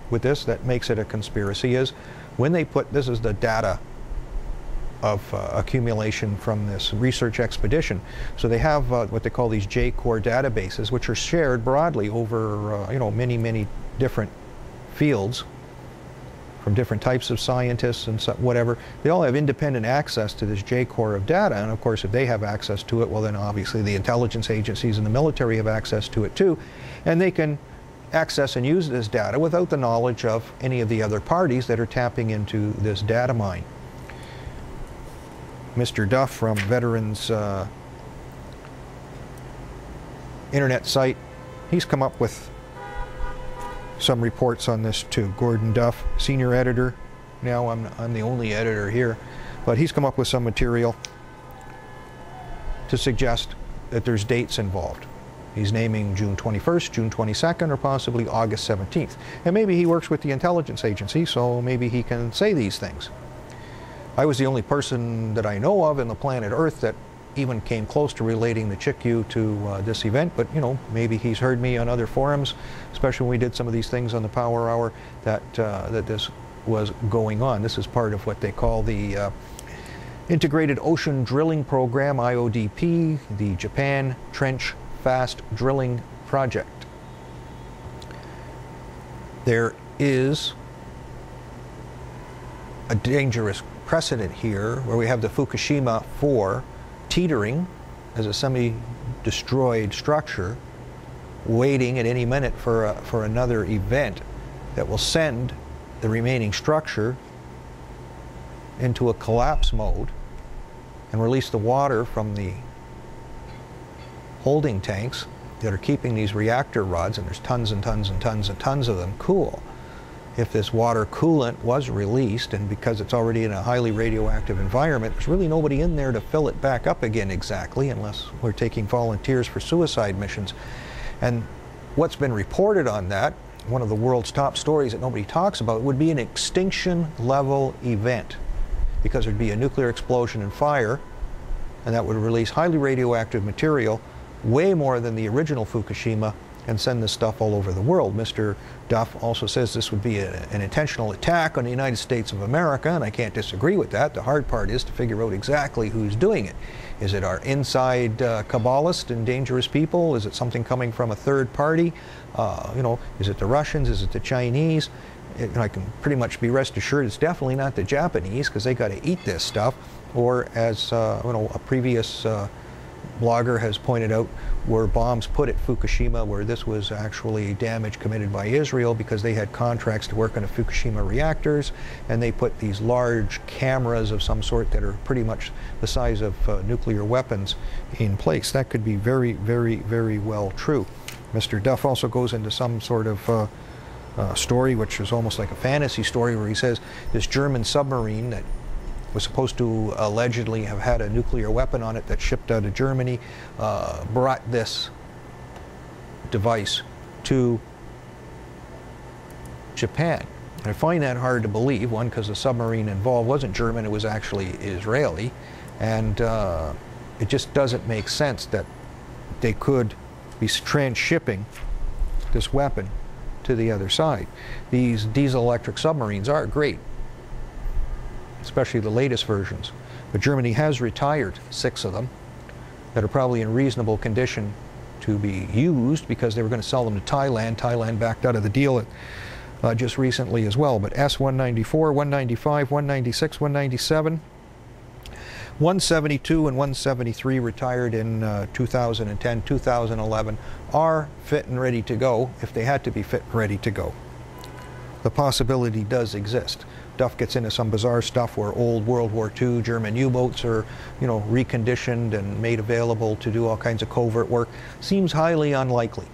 with this that makes it a conspiracy is when they put, this is the data accumulation from this research expedition. So they have what they call these J-core databases, which are shared broadly over many different fields from different types of scientists and whatever. They all have independent access to this J-core of data, and of course if they have access to it, well then obviously the intelligence agencies and the military have access to it too, and they can access and use this data without the knowledge of any of the other parties that are tapping into this data mine. Mr. Duff from Veterans internet site, he's come up with some reports on this too. Gordon Duff, senior editor. Now I'm the only editor here, but he's come up with some material to suggest that there's dates involved. He's naming June 21st, June 22nd, or possibly August 17th. And maybe he works with the intelligence agency, so maybe he can say these things. I was the only person that I know of in the planet Earth that even came close to relating the Chikyu to this event, but maybe he's heard me on other forums, especially when we did some of these things on the Power Hour, that this was going on. This is part of what they call the Integrated Ocean Drilling Program, IODP, the Japan Trench Fast Drilling Project. There is a dangerous precedent here where we have the Fukushima 4 teetering as a semi-destroyed structure, waiting at any minute for another event that will send the remaining structure into a collapse mode and release the water from the holding tanks that are keeping these reactor rods, and there's tons and tons and tons and tons of them, cool. If this water coolant was released, and because it's already in a highly radioactive environment, there's really nobody in there to fill it back up again exactly, unless we're taking volunteers for suicide missions. And what's been reported on that, one of the world's top stories that nobody talks about, would be an extinction level event, because there'd be a nuclear explosion and fire, and that would release highly radioactive material, way more than the original Fukushima, and send this stuff all over the world. Mr. Duff also says this would be an intentional attack on the United States of America, and I can't disagree with that. The hard part is to figure out exactly who's doing it. Is it our inside Kabbalist and dangerous people? Is it something coming from a third party? Is it the Russians? Is it the Chinese? I can pretty much be rest assured it's definitely not the Japanese, because they got to eat this stuff. Or as a previous blogger has pointed out, were bombs put at Fukushima, where this was actually damage committed by Israel because they had contracts to work on the Fukushima reactors, and they put these large cameras of some sort that are pretty much the size of nuclear weapons in place. That could be very, very, very well true. Mr. Duff also goes into some sort of story, which is almost like a fantasy story, where he says this German submarine that was supposed to allegedly have had a nuclear weapon on it that shipped out of Germany, brought this device to Japan. And I find that hard to believe, one, because the submarine involved wasn't German, it was actually Israeli, and it just doesn't make sense that they could be transshipping this weapon to the other side. These diesel-electric submarines are great, especially the latest versions. But Germany has retired 6 of them that are probably in reasonable condition to be used, because they were going to sell them to Thailand. Thailand backed out of the deal just recently as well. But S-194, 195, 196, 197, 172 and 173 retired in 2010, 2011 are fit and ready to go if they had to be fit and ready to go. The possibility does exist. Duff gets into some bizarre stuff where old World War II German U-boats are, reconditioned and made available to do all kinds of covert work. Seems highly unlikely.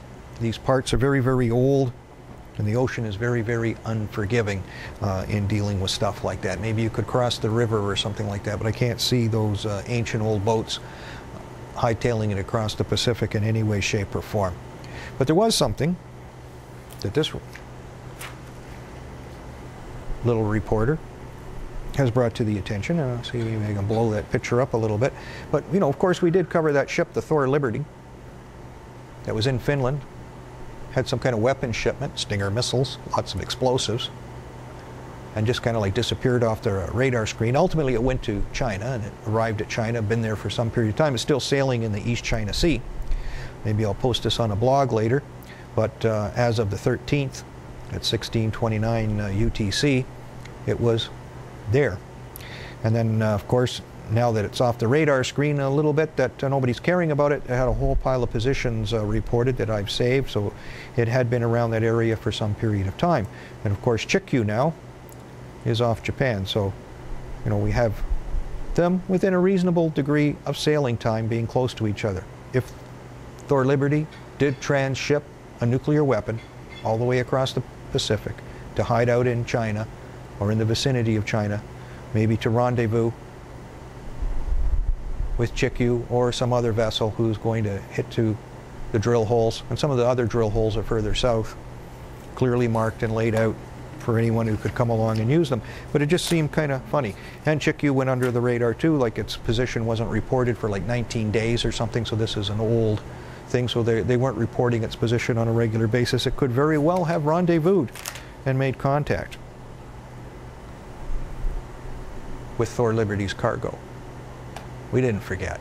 These parts are very, very old, and the ocean is very, very unforgiving in dealing with stuff like that. Maybe you could cross the river or something like that, but I can't see those ancient old boats hightailing it across the Pacific in any way, shape, or form. But there was something that this little reporter has brought to the attention. See, maybe I can blow that picture up a little bit. But, of course, we did cover that ship, the Thor Liberty, that was in Finland. Had some kind of weapon shipment, Stinger missiles, lots of explosives. and just kind of like disappeared off the radar screen. Ultimately, it went to China, and it arrived at China, been there for some period of time. It's still sailing in the East China Sea. Maybe I'll post this on a blog later, but as of the 13th, at 16:29 UTC, it was there. And then, of course, now that it's off the radar screen a little bit, that nobody's caring about it, it had a whole pile of positions reported that I've saved, so it had been around that area for some period of time. And of course, Chikyu now is off Japan, so you know, we have them within a reasonable degree of sailing time, being close to each other. If Thor Liberty did transship a nuclear weapon all the way across the Pacific to hide out in China or in the vicinity of China, maybe to rendezvous with Chikyu or some other vessel who's going to hit to the drill holes, and some of the other drill holes are further south, clearly marked and laid out for anyone who could come along and use them. But it just seemed kind of funny. And Chikyu went under the radar too, like its position wasn't reported for like 19 days or something, so this is an old thing, so they weren't reporting its position on a regular basis. It could very well have rendezvoused and made contact with Thor Liberty's cargo. We didn't forget.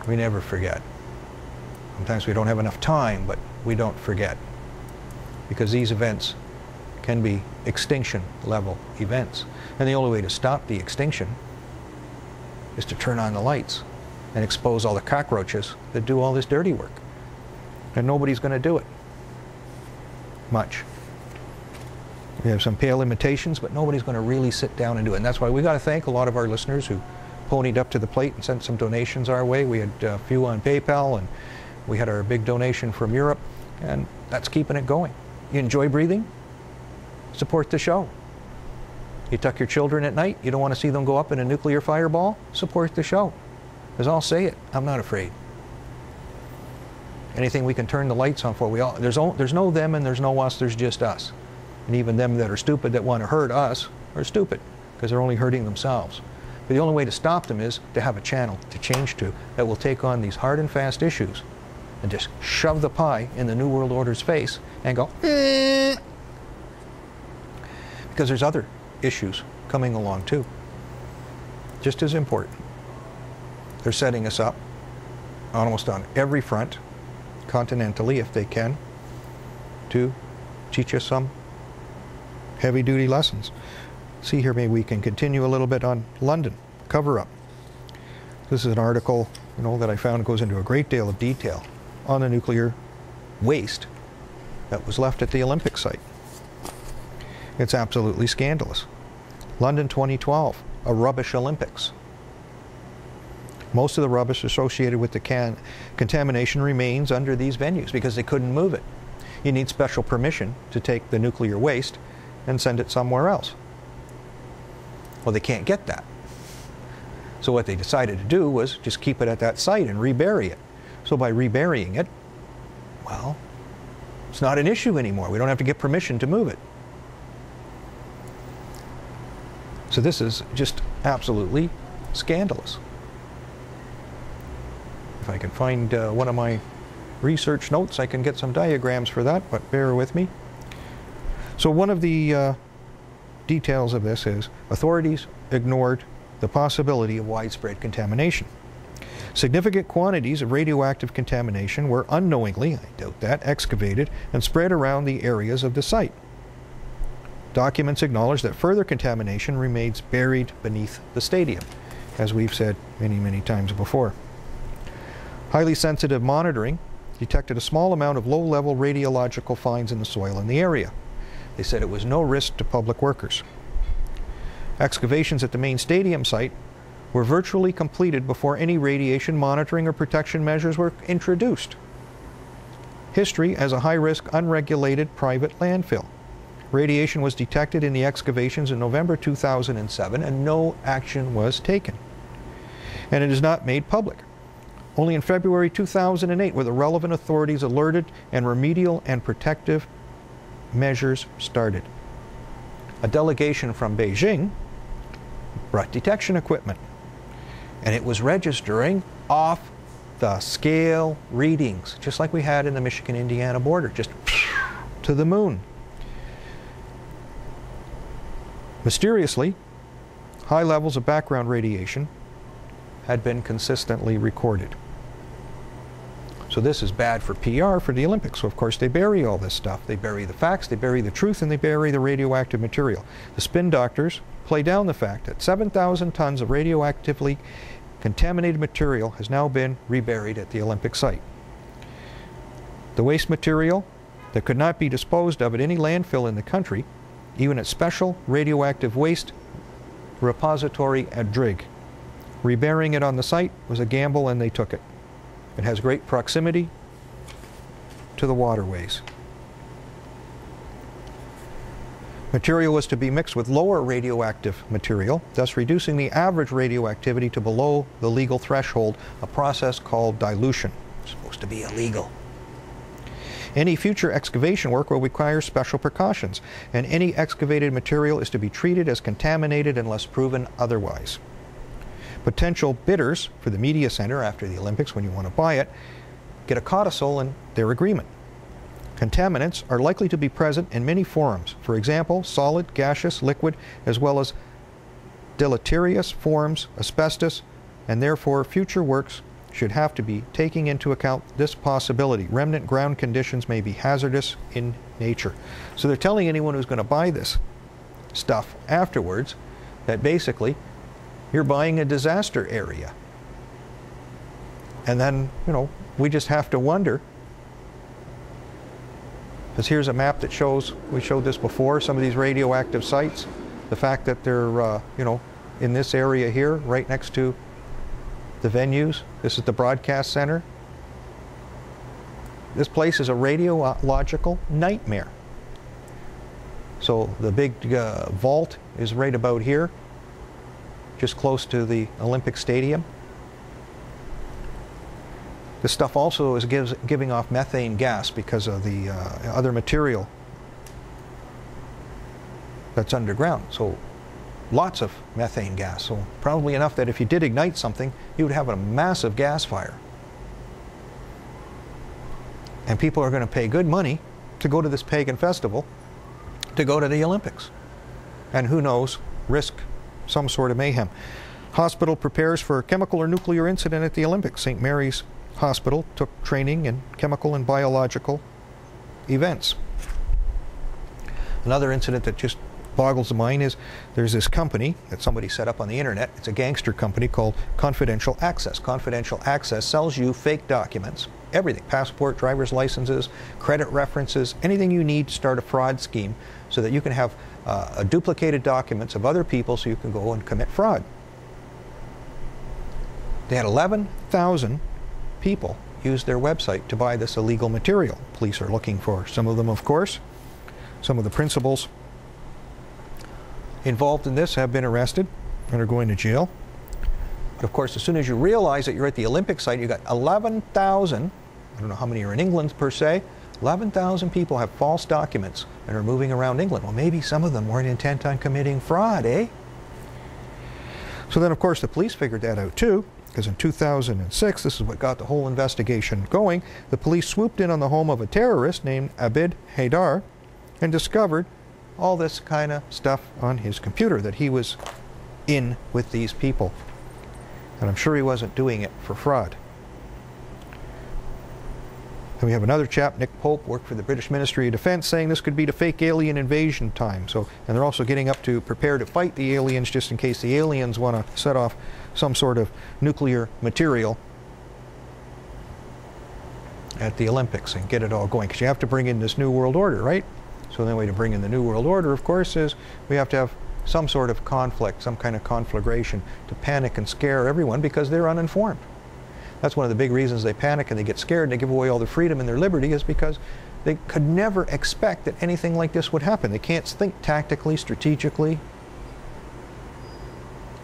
We never forget. Sometimes we don't have enough time, but we don't forget. Because these events can be extinction level events. And the only way to stop the extinction is to turn on the lights and expose all the cockroaches that do all this dirty work. And nobody's going to do it much. We have some pale imitations, but nobody's going to really sit down and do it. And that's why we got to thank a lot of our listeners who ponied up to the plate and sent some donations our way. We had a few on PayPal, and we had our big donation from Europe, and that's keeping it going. You enjoy breathing? Support the show. You tuck your children at night, you don't want to see them go up in a nuclear fireball? Support the show. Because I'll say it, I'm not afraid. Anything we can turn the lights on for, there's no them and there's no us, there's just us. And even them that are stupid that want to hurt us are stupid, because they're only hurting themselves. But the only way to stop them is to have a channel to change to that will take on these hard and fast issues and just shove the pie in the New World Order's face and go, eh. Because there's other issues coming along too, just as important. They're setting us up almost on every front, continentally if they can, to teach us some heavy-duty lessons. See here, maybe we can continue a little bit on London cover-up. This is an article, you know, that I found goes into a great deal of detail on the nuclear waste that was left at the Olympic site. It's absolutely scandalous. London 2012, a rubbish Olympics. Most of the rubbish associated with the contamination remains under these venues because they couldn't move it. You need special permission to take the nuclear waste and send it somewhere else. Well, they can't get that. So what they decided to do was just keep it at that site and rebury it. So by reburying it, well, it's not an issue anymore. We don't have to get permission to move it. So this is just absolutely scandalous. If I can find one of my research notes, I can get some diagrams for that, but bear with me. So one of the details of this is authorities ignored the possibility of widespread contamination. Significant quantities of radioactive contamination were unknowingly, I doubt that, excavated and spread around the areas of the site. Documents acknowledge that further contamination remains buried beneath the stadium, as we've said many, many times before. Highly sensitive monitoring detected a small amount of low-level radiological finds in the soil in the area. They said it was no risk to public workers. Excavations at the main stadium site were virtually completed before any radiation monitoring or protection measures were introduced. History as a high-risk, unregulated private landfill. Radiation was detected in the excavations in November 2007 and no action was taken. And it is not made public. Only in February 2008 were the relevant authorities alerted and remedial and protective measures started. A delegation from Beijing brought detection equipment, and it was registering off the scale readings, just like we had in the Michigan-Indiana border, just to the moon. Mysteriously, high levels of background radiation had been consistently recorded. So this is bad for PR for the Olympics. So of course they bury all this stuff. They bury the facts, they bury the truth, and they bury the radioactive material. The spin doctors play down the fact that 7,000 tons of radioactively contaminated material has now been reburied at the Olympic site. The waste material that could not be disposed of at any landfill in the country, even at special radioactive waste repository at Drigg. Reburying it on the site was a gamble, and they took it. It has great proximity to the waterways. Material was to be mixed with lower radioactive material, thus reducing the average radioactivity to below the legal threshold, a process called dilution. It's supposed to be illegal. Any future excavation work will require special precautions, and any excavated material is to be treated as contaminated unless proven otherwise. Potential bidders for the media center after the Olympics, when you want to buy it, get a codicil in their agreement. Contaminants are likely to be present in many forms. For example, solid, gaseous, liquid, as well as deleterious forms, asbestos, and therefore future works should have to be taking into account this possibility. Remnant ground conditions may be hazardous in nature. So they're telling anyone who's going to buy this stuff afterwards that basically you're buying a disaster area. And then, you know, we just have to wonder, because here's a map that shows, we showed this before, some of these radioactive sites, the fact that they're, you know, in this area here, right next to the venues. This is the broadcast center. This place is a radiological nightmare. So the big vault is right about here, just close to the Olympic Stadium. This stuff also is giving off methane gas because of the other material that's underground. So lots of methane gas. So probably enough that if you did ignite something, you would have a massive gas fire. And people are going to pay good money to go to this pagan festival, to go to the Olympics. And who knows, risk some sort of mayhem. Hospital prepares for a chemical or nuclear incident at the Olympics. St. Mary's Hospital took training in chemical and biological events. Another incident that just boggles the mind is there's this company that somebody set up on the internet. It's a gangster company called Confidential Access. Confidential Access sells you fake documents, everything, passport, driver's licenses, credit references, anything you need to start a fraud scheme so that you can have duplicated documents of other people so you can go and commit fraud. They had 11,000 people use their website to buy this illegal material. Police are looking for some of them, of course. Some of the principals involved in this have been arrested and are going to jail. But of course, as soon as you realize that you're at the Olympic site, you've got 11,000, I don't know how many are in England per se, 11,000 people have false documents and are moving around England. Well, maybe some of them weren't intent on committing fraud, eh? So then, of course, the police figured that out too, because in 2006, this is what got the whole investigation going, the police swooped in on the home of a terrorist named Abid Haidar and discovered all this kind of stuff on his computer, that he was in with these people. And I'm sure he wasn't doing it for fraud. Then we have another chap, Nick Pope, worked for the British Ministry of Defence, saying this could be the fake alien invasion time. So, and they're also getting up to prepare to fight the aliens just in case the aliens want to set off some sort of nuclear material at the Olympics and get it all going. Because you have to bring in this New World Order, right? So the way to bring in the New World Order, of course, is we have to have some sort of conflict, some kind of conflagration to panic and scare everyone because they're uninformed. That's one of the big reasons they panic and they get scared and they give away all their freedom and their liberty, is because they could never expect that anything like this would happen. They can't think tactically, strategically,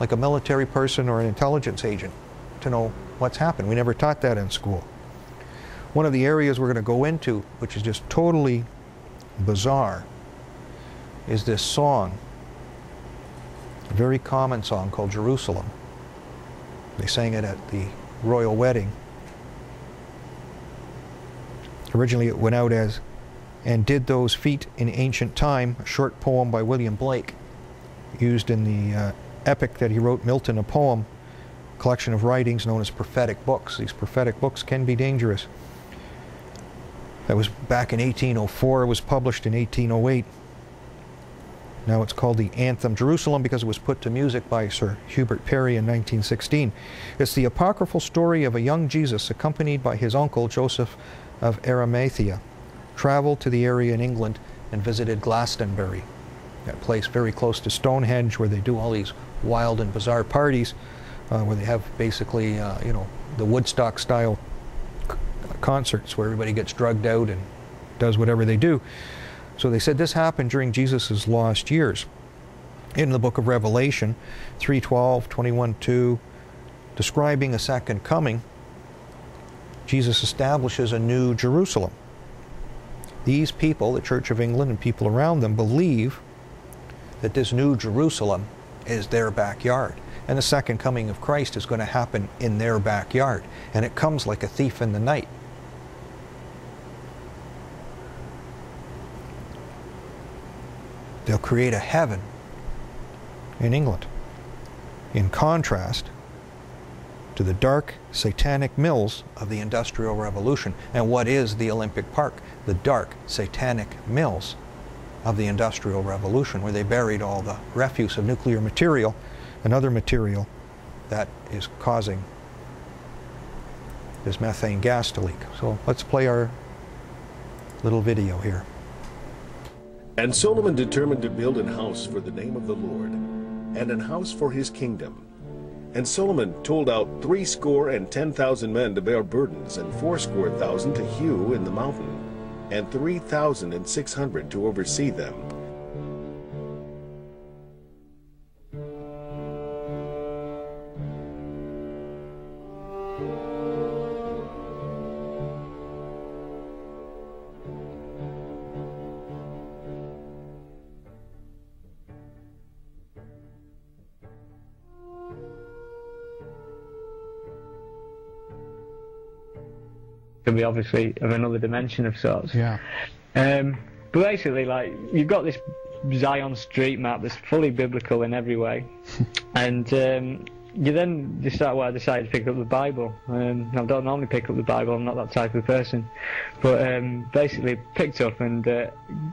like a military person or an intelligence agent to know what's happened. We never taught that in school. One of the areas we're going to go into, which is just totally bizarre, is this song, a very common song called Jerusalem. They sang it at the royal wedding. Originally it went out as "And Did Those Feet in Ancient Time," a short poem by William Blake. used in the epic that he wrote, Milton, a poem, collection of writings known as prophetic books. These prophetic books can be dangerous. That was back in 1804. It was published in 1808. Now it's called the Anthem Jerusalem because it was put to music by Sir Hubert Parry in 1916. It's the apocryphal story of a young Jesus accompanied by his uncle Joseph of Arimathea, traveled to the area in England and visited Glastonbury, that place very close to Stonehenge where they do all these wild and bizarre parties, where they have basically, you know, the Woodstock-style concerts where everybody gets drugged out and does whatever they do. So they said this happened during Jesus' lost years. In the book of Revelation 3:12, 21:2, describing a second coming, Jesus establishes a new Jerusalem. These people, the Church of England and people around them, believe that this new Jerusalem is their backyard. And the second coming of Christ is going to happen in their backyard. And it comes like a thief in the night. They'll create a heaven in England, in contrast to the dark satanic mills of the Industrial Revolution. And what is the Olympic Park? The dark satanic mills of the Industrial Revolution, where they buried all the refuse of nuclear material and other material that is causing this methane gas to leak. So let's play our little video here. And Solomon determined to build an house for the name of the Lord, and an house for his kingdom. And Solomon told out 70,000 men to bear burdens, and 80,000 to hew in the mountain, and 3,600 to oversee them. Can be obviously of another dimension of sorts. Yeah. But basically, like, you've got this Zion street map that's fully biblical in every way, and you then decide. Well, I decided to pick up the Bible. I don't normally pick up the Bible. I'm not that type of person, but basically picked up and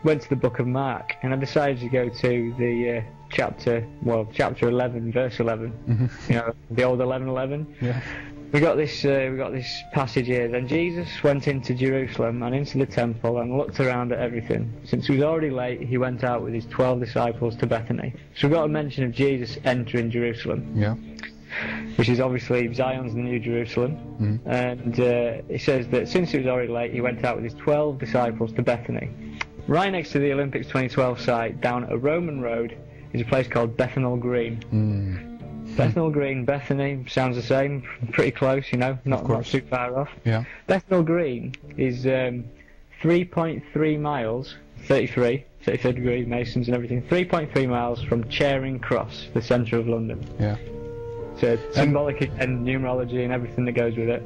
went to the book of Mark, and I decided to go to the chapter 11, verse 11. Mm-hmm. You know, the old 11:11. Yeah. We got this passage here. Then Jesus went into Jerusalem and into the temple and looked around at everything. Since it was already late, he went out with his 12 disciples to Bethany. So we've got a mention of Jesus entering Jerusalem. Yeah. Which is obviously Zion's the New Jerusalem. Mm-hmm. And it says that since it was already late, he went out with his 12 disciples to Bethany. Right next to the Olympics 2012 site, down a Roman road, is a place called Bethnal Green. Mm. Bethnal Green, Bethany, sounds the same, pretty close, you know, not too far off. Yeah. Bethnal Green is 3.3 miles, 33 degree Masons and everything, 3.3 miles from Charing Cross, the centre of London. Yeah. So symbolic and numerology and everything that goes with it.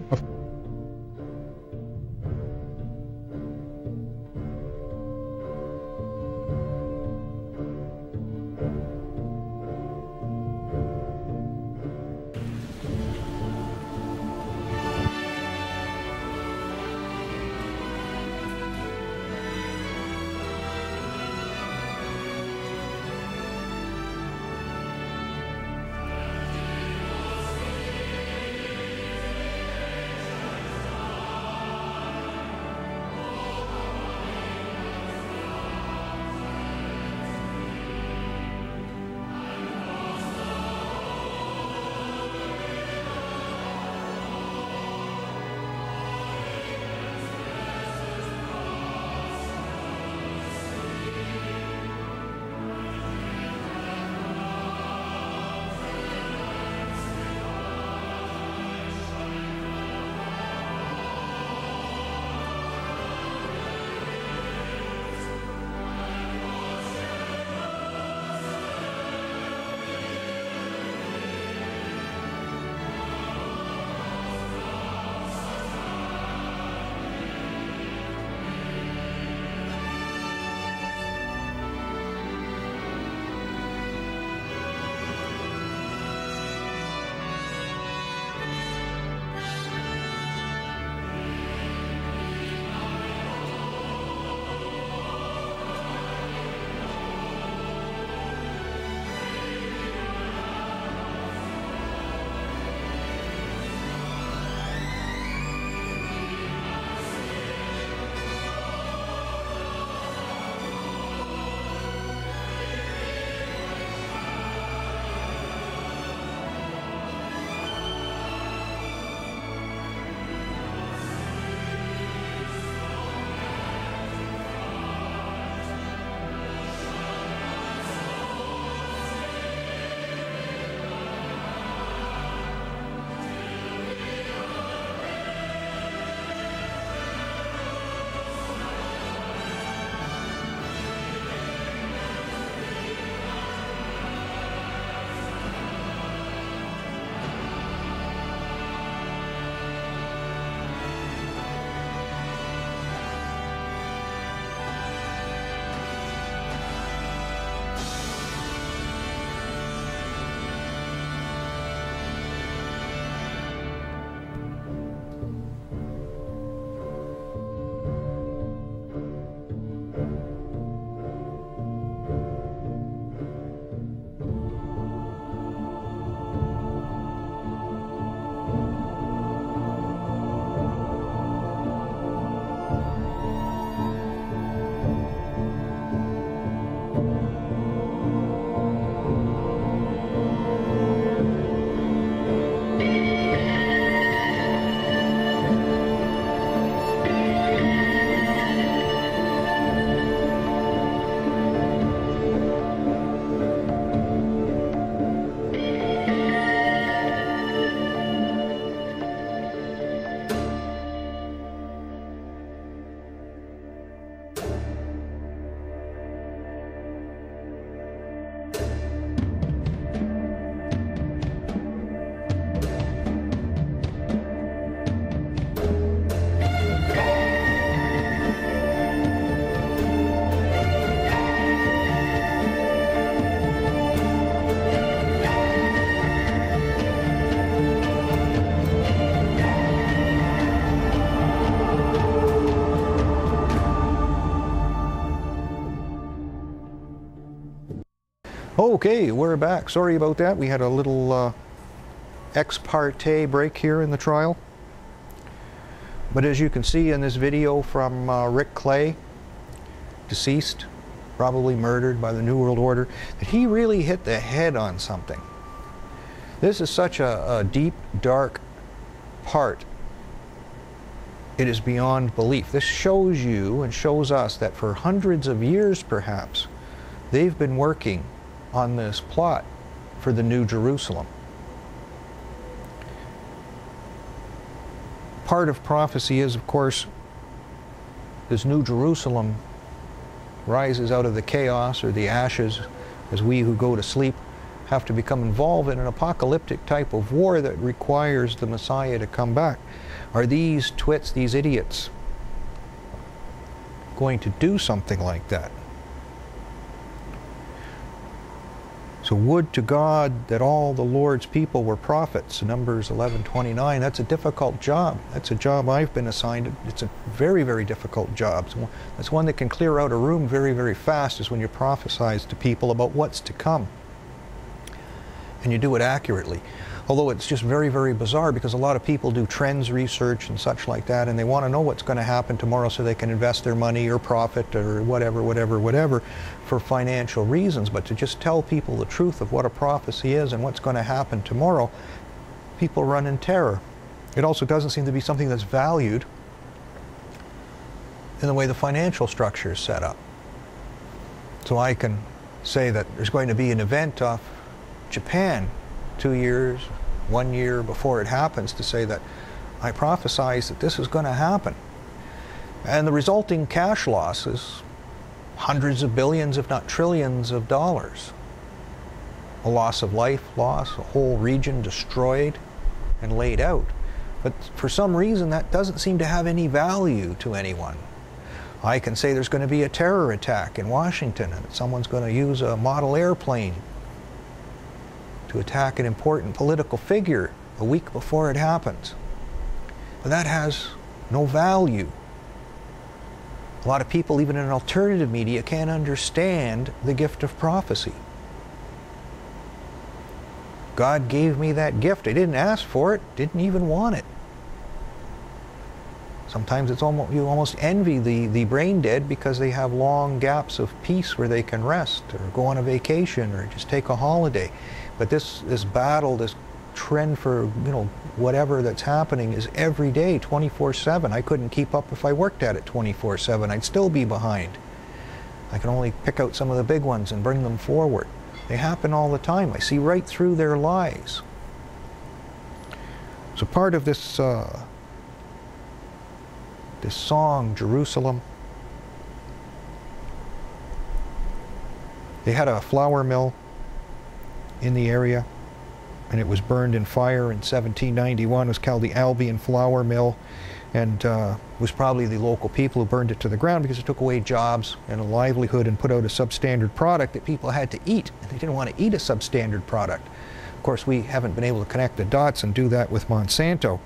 Okay, we're back. Sorry about that. We had a little ex parte break here in the trial. But as you can see in this video from Rick Clay, deceased, probably murdered by the New World Order, that he really hit the head on something. This is such a deep, dark part. It is beyond belief. This shows you and shows us that for hundreds of years, perhaps, they've been working on this plot for the New Jerusalem. Part of prophecy is, of course, this New Jerusalem rises out of the chaos or the ashes as we who go to sleep have to become involved in an apocalyptic type of war that requires the Messiah to come back. Are these twits, these idiots, going to do something like that? So would to God that all the Lord's people were prophets. Numbers 11:29. That's a difficult job. That's a job I've been assigned. It's a very, very difficult job. It's one that can clear out a room very, very fast, is when you prophesy to people about what's to come. And you do it accurately. Although it's just very, very bizarre, because a lot of people do trends research and such like that, and they want to know what's going to happen tomorrow so they can invest their money or profit or whatever for financial reasons. But to just tell people the truth of what a prophecy is and what's going to happen tomorrow, people run in terror. It also doesn't seem to be something that's valued in the way the financial structure is set up. So I can say that there's going to be an event off Japan 2 years, 1 year before it happens, to say that I prophesize that this is going to happen. And the resulting cash loss is hundreds of billions, if not trillions of dollars. A loss of life, a whole region destroyed and laid out. But for some reason that doesn't seem to have any value to anyone. I can say there's going to be a terror attack in Washington and someone's going to use a model airplane to attack an important political figure a week before it happens. But that has no value. A lot of people, even in alternative media, can't understand the gift of prophecy. God gave me that gift. I didn't ask for it, didn't even want it. Sometimes it's almost, you almost envy the brain dead because they have long gaps of peace where they can rest or go on a vacation or just take a holiday. But this battle, this trend for, whatever that's happening is every day, 24/7. I couldn't keep up if I worked at it 24/7. I'd still be behind. I can only pick out some of the big ones and bring them forward. They happen all the time. I see right through their lies. So part of this this song, Jerusalem, they had a flour mill in the area, and it was burned in fire in 1791. It was called the Albion Flour Mill, and was probably the local people who burned it to the ground because it took away jobs and a livelihood and put out a substandard product that people had to eat, and they didn't want to eat a substandard product. Of course, we haven't been able to connect the dots and do that with Monsanto.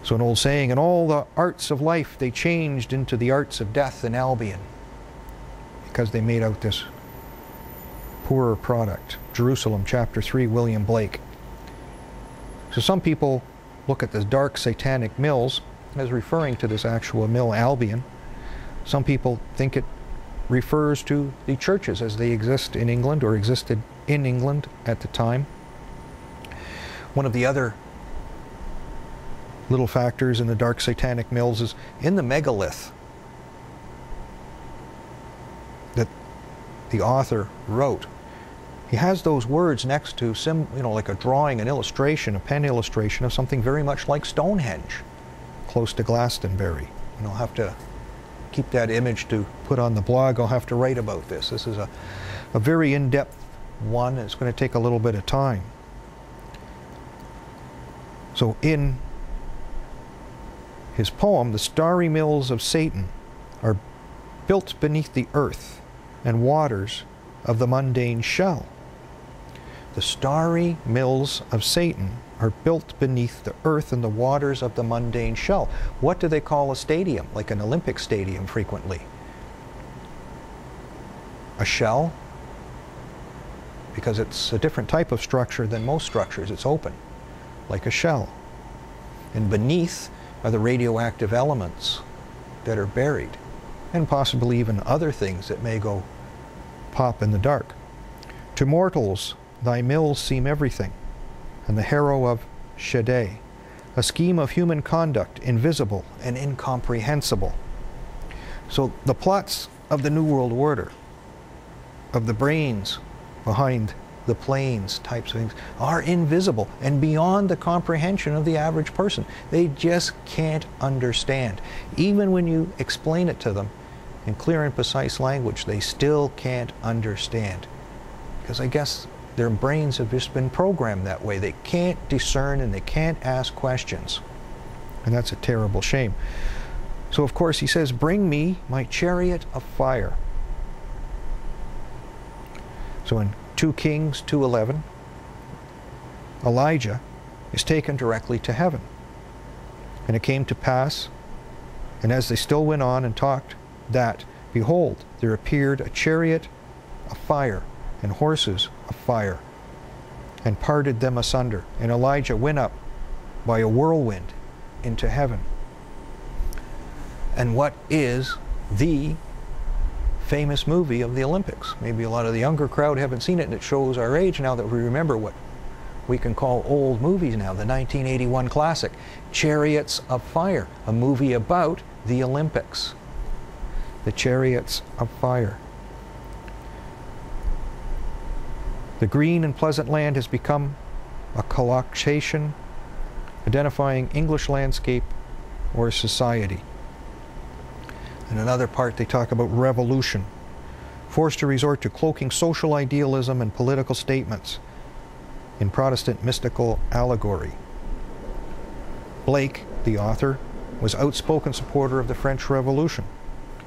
So an old saying, and all the arts of life they changed into the arts of death in Albion, because they made out this poorer product. Jerusalem, chapter 3, William Blake. So some people look at the dark satanic mills as referring to this actual mill, Albion. Some people think it refers to the churches as they exist in England or existed in England at the time. One of the other little factors in the dark satanic mills is in the megalith that the author wrote. He has those words next to like a drawing, an illustration, a pen illustration of something very much like Stonehenge, close to Glastonbury. And I'll have to keep that image to put on the blog. I'll have to write about this. This is a very in-depth one. It's going to take a little bit of time. So in his poem, the starry mills of Satan are built beneath the earth and waters of the mundane shell. The starry mills of Satan are built beneath the earth and the waters of the mundane shell. What do they call a stadium, like an Olympic stadium frequently? A shell? because it's a different type of structure than most structures. It's open, like a shell. And beneath are the radioactive elements that are buried, and possibly even other things that may go pop in the dark. To mortals, thy mills seem everything, and the harrow of Shaddai, a scheme of human conduct, invisible and incomprehensible. So the plots of the New World Order, of the brains behind the planes types of things, are invisible and beyond the comprehension of the average person. They just can't understand. Even when you explain it to them in clear and precise language, they still can't understand. Because I guess their brains have just been programmed that way. They can't discern and they can't ask questions. And that's a terrible shame. So of course he says, bring me my chariot of fire. So in 2 Kings 2:11, Elijah is taken directly to heaven. And it came to pass, and as they still went on and talked, that, behold, there appeared a chariot of fire and horses of fire, and parted them asunder. And Elijah went up by a whirlwind into heaven. And what is the famous movie of the Olympics? Maybe a lot of the younger crowd haven't seen it, and it shows our age now that we remember what we can call old movies now. The 1981 classic, Chariots of Fire, a movie about the Olympics. The Chariots of Fire. The green and pleasant land has become a collocation identifying English landscape or society. In another part they talk about revolution, forced to resort to cloaking social idealism and political statements in Protestant mystical allegory. Blake, the author, was an outspoken supporter of the French Revolution,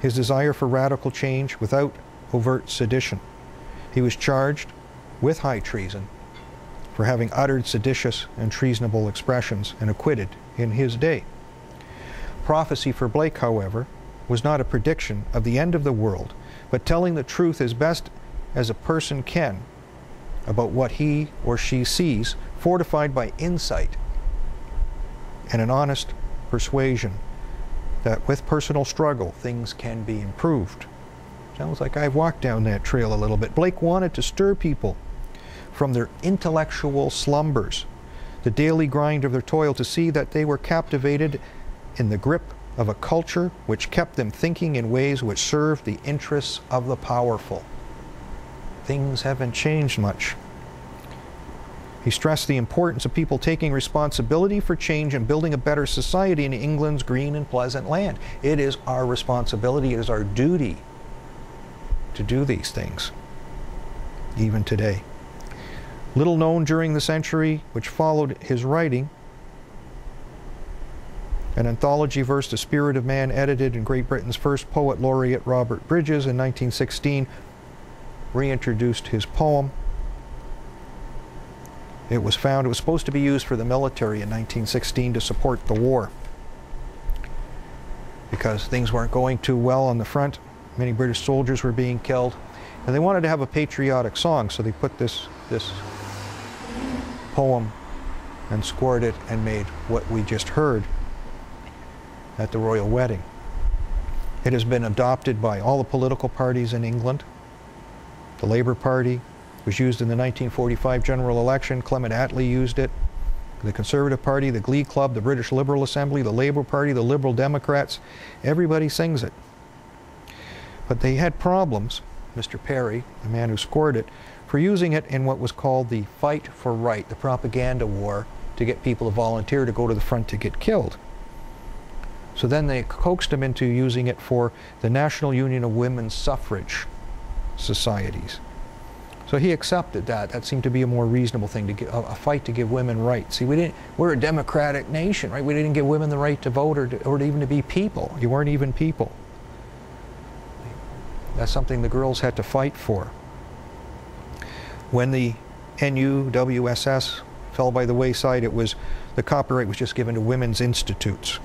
his desire for radical change without overt sedition. He was charged with high treason for having uttered seditious and treasonable expressions and acquitted in his day. Prophecy for Blake, however, was not a prediction of the end of the world, but telling the truth as best as a person can about what he or she sees, fortified by insight and an honest persuasion that with personal struggle things can be improved. Sounds like I've walked down that trail a little bit. Blake wanted to stir people from their intellectual slumbers, the daily grind of their toil, to see that they were captivated in the grip of a culture which kept them thinking in ways which served the interests of the powerful. Things haven't changed much. He stressed the importance of people taking responsibility for change and building a better society in England's green and pleasant land. It is our responsibility, it is our duty to do these things, even today. Little known during the century which followed his writing, an anthology verse, The Spirit of Man, edited in Great Britain's first poet laureate Robert Bridges in 1916, reintroduced his poem. It was supposed to be used for the military in 1916 to support the war, because things weren't going too well on the front. Many British soldiers were being killed, and they wanted to have a patriotic song, so they put this poem and scored it and made what we just heard at the royal wedding. It has been adopted by all the political parties in England. The Labour Party was used in the 1945 general election. Clement Attlee used it. The Conservative Party, the Glee Club, the British Liberal Assembly, the Labour Party, the Liberal Democrats, everybody sings it. But they had problems, Mr. Perry, the man who scored it, for using it in what was called the fight for right, the propaganda war, to get people to volunteer to go to the front to get killed. So then they coaxed him into using it for the National Union of Women's Suffrage Societies. So he accepted that. That seemed to be a more reasonable thing, to give, a fight to give women rights. See, we're a democratic nation, right? We didn't give women the right to vote or even to be people. You weren't even people. That's something the girls had to fight for. When the NUWSS fell by the wayside, the copyright was just given to women's institutes.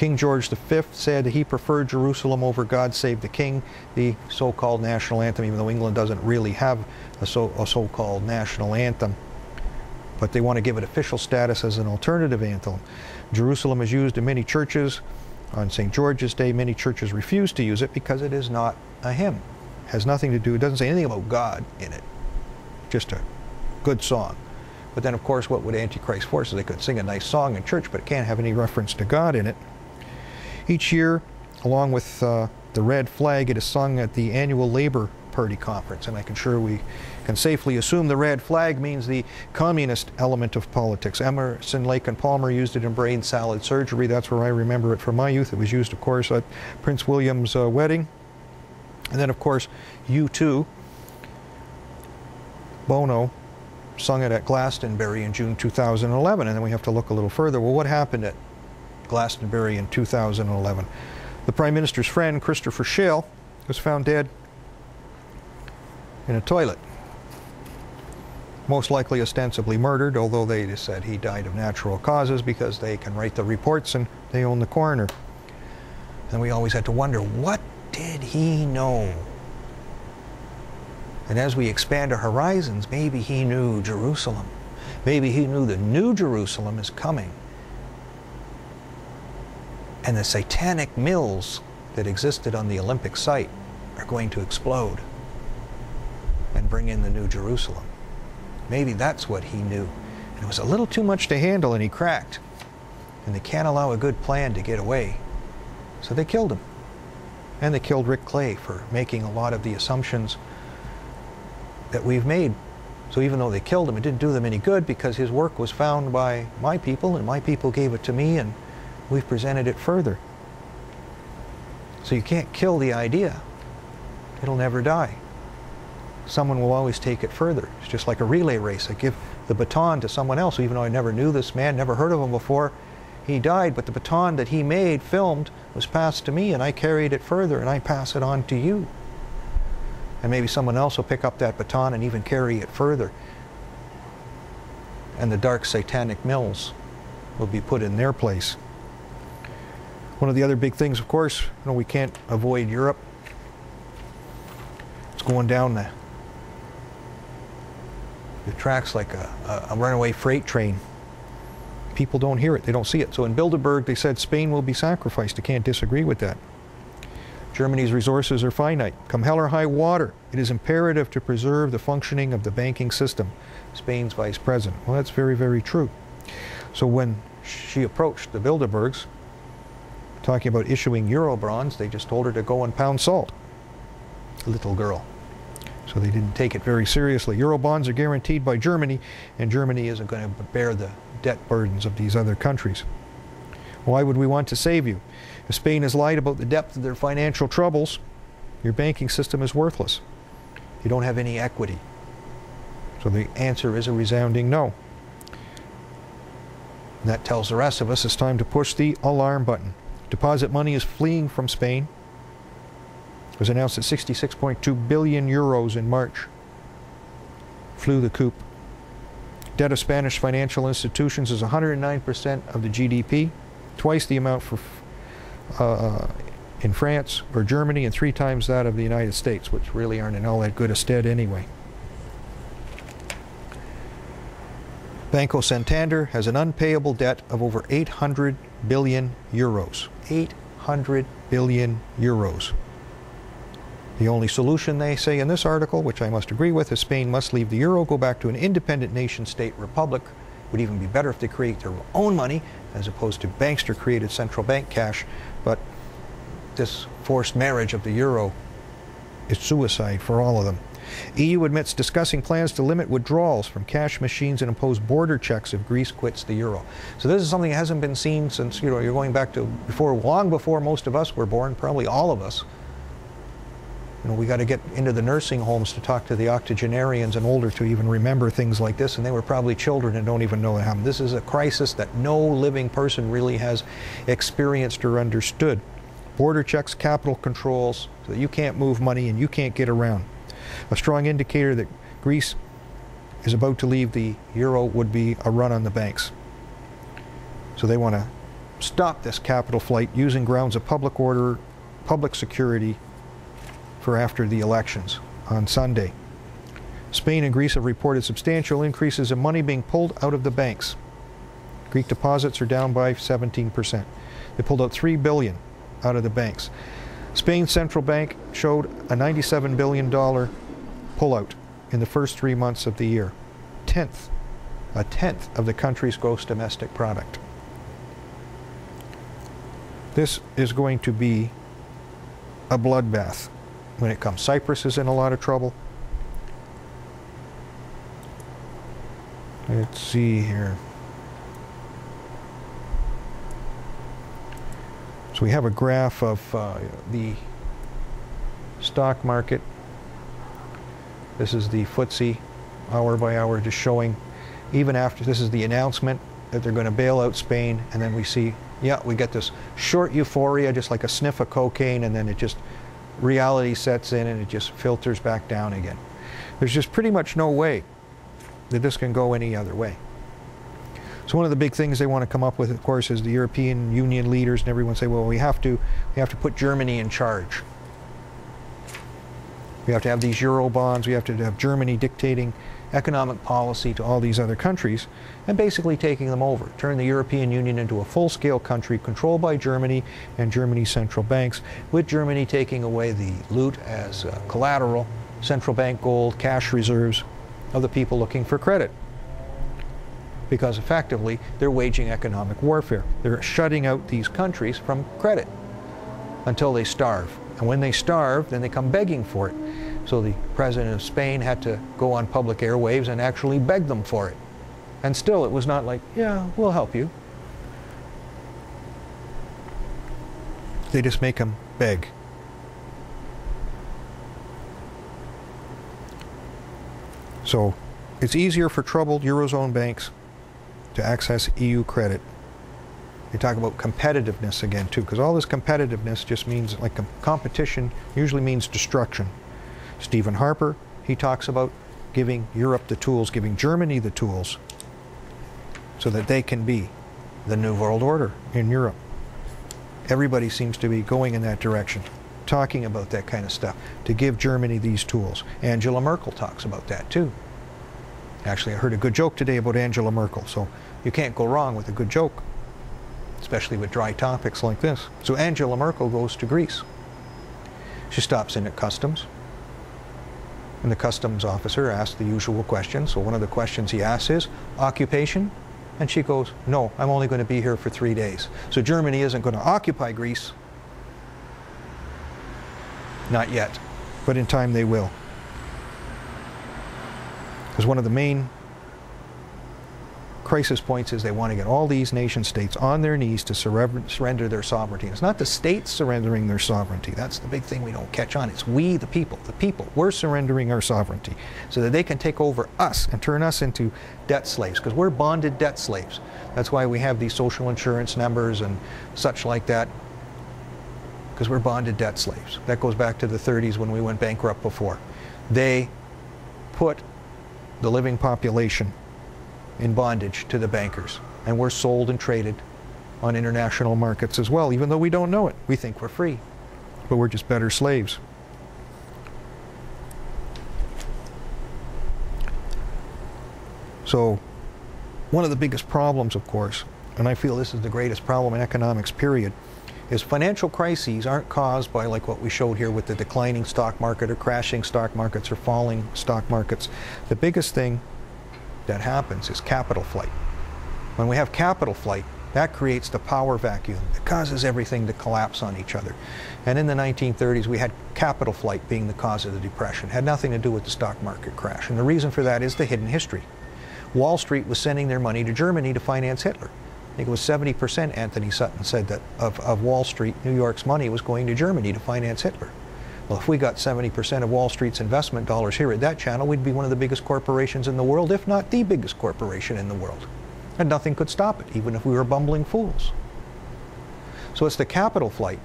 King George V said he preferred Jerusalem over God Save the King, the so-called national anthem, even though England doesn't really have a so-called national anthem. But they want to give it official status as an alternative anthem. Jerusalem is used in many churches. On St. George's Day, many churches refuse to use it because it is not a hymn. It has nothing to do, it doesn't say anything about God in it. Just a good song. But then, of course, what would Antichrist forces? They could sing a nice song in church, but it can't have any reference to God in it. Each year, along with the red flag, it is sung at the annual Labour Party conference, and I can sure we can safely assume the red flag means the communist element of politics. Emerson, Lake and Palmer used it in brain salad surgery. That's where I remember it from my youth. It was used, of course, at Prince William's wedding. And then, of course, U2, Bono, sung it at Glastonbury in June 2011. And then we have to look a little further. Well, what happened at Glastonbury in 2011? The Prime Minister's friend, Christopher Shale, was found dead in a toilet. Most likely ostensibly murdered, although they just said he died of natural causes because they can write the reports and they own the coroner. And we always had to wonder, what did he know? And as we expand our horizons, maybe he knew Jerusalem. Maybe he knew the new Jerusalem is coming. And the satanic mills that existed on the Olympic site are going to explode and bring in the new Jerusalem. Maybe that's what he knew. And it was a little too much to handle, and he cracked. And they can't allow a good plan to get away. So they killed him. And they killed Rick Clay for making a lot of the assumptions that we've made. So even though they killed him, it didn't do them any good because his work was found by my people, and my people gave it to me, and we've presented it further. So you can't kill the idea. It'll never die. Someone will always take it further. It's just like a relay race. I give the baton to someone else, even though I never knew this man, never heard of him before. He died, but the baton that he made, filmed, was passed to me, and I carried it further, and I pass it on to you. And maybe someone else will pick up that baton and even carry it further. And the dark satanic mills will be put in their place. One of the other big things, of course, we can't avoid Europe. It's going down the tracks like a runaway freight train. People don't hear it, they don't see it. So in Bilderberg they said Spain will be sacrificed. I can't disagree with that. Germany's resources are finite. Come hell or high water, it is imperative to preserve the functioning of the banking system. Spain's vice president. Well, that's very, very true. So when she approached the Bilderbergs, talking about issuing euro bonds, they just told her to go and pound salt. Little girl. So they didn't take it very seriously. Euro bonds are guaranteed by Germany, and Germany isn't going to bear the debt burdens of these other countries. Why would we want to save you? If Spain has lied about the depth of their financial troubles, your banking system is worthless. You don't have any equity. So the answer is a resounding no. And that tells the rest of us it's time to push the alarm button. Deposit money is fleeing from Spain. It was announced at 66.2 billion euros in March. Flew the coop. Debt of Spanish financial institutions is 109% of the GDP, twice the amount for in France or Germany, and 3 times that of the United States, which really aren't in all that good a stead anyway. Banco Santander has an unpayable debt of over 800 billion euros. 800 billion euros. The only solution, they say in this article, which I must agree with, is Spain must leave the euro, go back to an independent nation-state republic. Would even be better if they create their own money as opposed to bankster-created central bank cash. But this forced marriage of the euro is suicide for all of them. EU admits discussing plans to limit withdrawals from cash machines and impose border checks if Greece quits the euro. So this is something that hasn't been seen since, you're going back to long before most of us were born, probably all of us. We got to get into the nursing homes to talk to the octogenarians and older to even remember things like this, and they were probably children and don't even know it happened. This is a crisis that no living person really has experienced or understood. Border checks, capital controls, so that you can't move money and you can't get around. A strong indicator that Greece is about to leave the euro would be a run on the banks. So they want to stop this capital flight using grounds of public order, public security for after the elections on Sunday. Spain and Greece have reported substantial increases in money being pulled out of the banks. Greek deposits are down by 17%. They pulled out $3 billion out of the banks. Spain's central bank showed a $97 billion pullout in the first 3 months of the year. A tenth of the country's gross domestic product. This is going to be a bloodbath when it comes. Cyprus is in a lot of trouble. Let's see here. So we have a graph of the stock market. This is the FTSE hour by hour, just showing even after this is the announcement that they're going to bail out Spain, and then we see, yeah, we get this short euphoria, just like a sniff of cocaine, and then it just, reality sets in and it just filters back down again. There's just pretty much no way that this can go any other way. So one of the big things they want to come up with, of course, is the European Union leaders and everyone say, well, we have to put Germany in charge. We have to have these Euro bonds. We have to have Germany dictating economic policy to all these other countries and basically taking them over. Turn the European Union into a full-scale country controlled by Germany and Germany's central banks, with Germany taking away the loot as collateral, central bank gold, cash reserves of the people looking for credit. Because effectively, they're waging economic warfare. They're shutting out these countries from credit until they starve. And when they starve, then they come begging for it. So the president of Spain had to go on public airwaves and actually beg them for it. And still, it was not like, yeah, we'll help you. They just make them beg. So it's easier for troubled Eurozone banks to access EU credit. They talk about competitiveness again too, because all this competitiveness just means, like, competition usually means destruction. Stephen Harper, he talks about giving Europe the tools, giving Germany the tools, so that they can be the New World Order in Europe. Everybody seems to be going in that direction, talking about that kind of stuff, to give Germany these tools. Angela Merkel talks about that too. Actually, I heard a good joke today about Angela Merkel, so you can't go wrong with a good joke, especially with dry topics like this. So Angela Merkel goes to Greece. She stops in at customs, and the customs officer asks the usual question. So one of the questions he asks is, occupation? And she goes, no, I'm only going to be here for 3 days. So Germany isn't going to occupy Greece. Not yet, but in time they will. Because one of the main crisis points is they want to get all these nation states on their knees to surrender their sovereignty. It's not the states surrendering their sovereignty. That's the big thing we don't catch on. It's we, the people. The people, we're surrendering our sovereignty so that they can take over us and turn us into debt slaves, because we're bonded debt slaves. That's why we have these social insurance numbers and such like that, because we're bonded debt slaves. That goes back to the 30s when we went bankrupt before. They put the living population in bondage to the bankers, and we're sold and traded on international markets as well, even though we don't know it. We think we're free, but we're just better slaves. So one of the biggest problems, of course, and I feel this is the greatest problem in economics period, is financial crises aren't caused by, like what we showed here with the declining stock market or crashing stock markets or falling stock markets. The biggest thing that happens is capital flight. When we have capital flight, that creates the power vacuum that causes everything to collapse on each other. And in the 1930s, we had capital flight being the cause of the Depression. It had nothing to do with the stock market crash. And the reason for that is the hidden history. Wall Street was sending their money to Germany to finance Hitler. I think it was 70%, Anthony Sutton said, that of Wall Street, New York's money was going to Germany to finance Hitler. Well, if we got 70% of Wall Street's investment dollars here at that channel, we'd be one of the biggest corporations in the world, if not the biggest corporation in the world. And nothing could stop it, even if we were bumbling fools. So it's the capital flight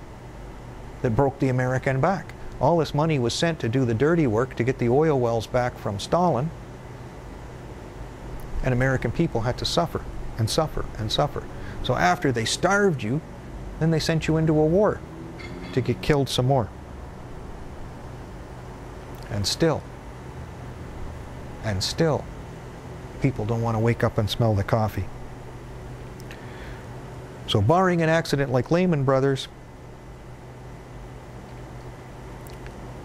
that broke the American back. All this money was sent to do the dirty work to get the oil wells back from Stalin, and American people had to suffer and suffer and suffer. So after they starved you, then they sent you into a war to get killed some more. And still, people don't want to wake up and smell the coffee. So barring an accident like Lehman Brothers,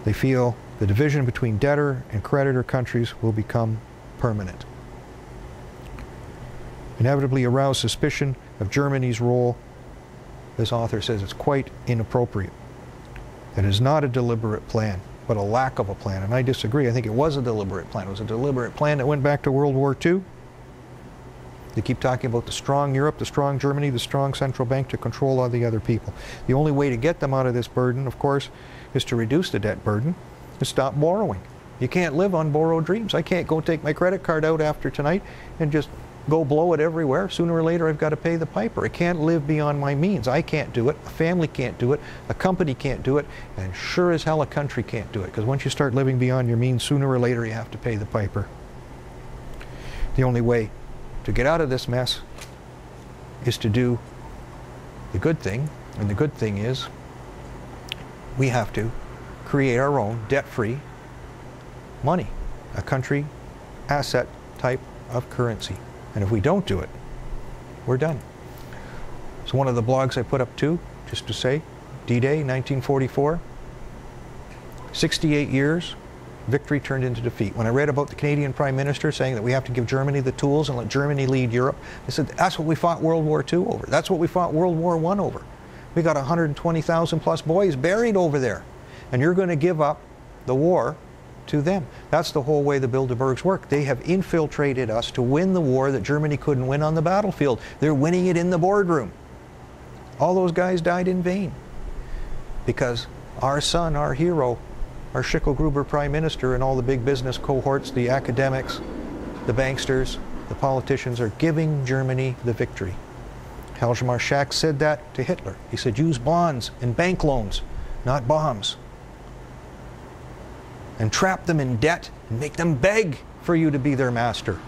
they feel the division between debtor and creditor countries will become permanent. Inevitably arouse suspicion of Germany's role. This author says it's quite inappropriate. It is not a deliberate plan, but a lack of a plan. And I disagree. I think it was a deliberate plan. It was a deliberate plan that went back to World War II. They keep talking about the strong Europe, the strong Germany, the strong central bank to control all the other people. The only way to get them out of this burden, of course, is to reduce the debt burden and stop borrowing. You can't live on borrowed dreams. I can't go take my credit card out after tonight and just go blow it everywhere. Sooner or later I've got to pay the piper. I can't live beyond my means. I can't do it. A family can't do it. A company can't do it. And sure as hell a country can't do it. Because once you start living beyond your means, sooner or later you have to pay the piper. The only way to get out of this mess is to do the good thing. And the good thing is we have to create our own debt-free money, a country asset type of currency. And if we don't do it, we're done. So one of the blogs I put up too, just to say, D-Day, 1944, 68 years, victory turned into defeat. When I read about the Canadian Prime Minister saying that we have to give Germany the tools and let Germany lead Europe, I said, that's what we fought World War II over. That's what we fought World War I over. We got 120,000 plus boys buried over there. And you're going to give up the war to them. That's the whole way the Bilderbergs work. They have infiltrated us to win the war that Germany couldn't win on the battlefield. They're winning it in the boardroom. All those guys died in vain. Because our son, our hero, our Schicklgruber Prime Minister and all the big business cohorts, the academics, the banksters, the politicians are giving Germany the victory. Hjalmar Schacht said that to Hitler. He said, use bonds and bank loans, not bombs. And trap them in debt and make them beg for you to be their master.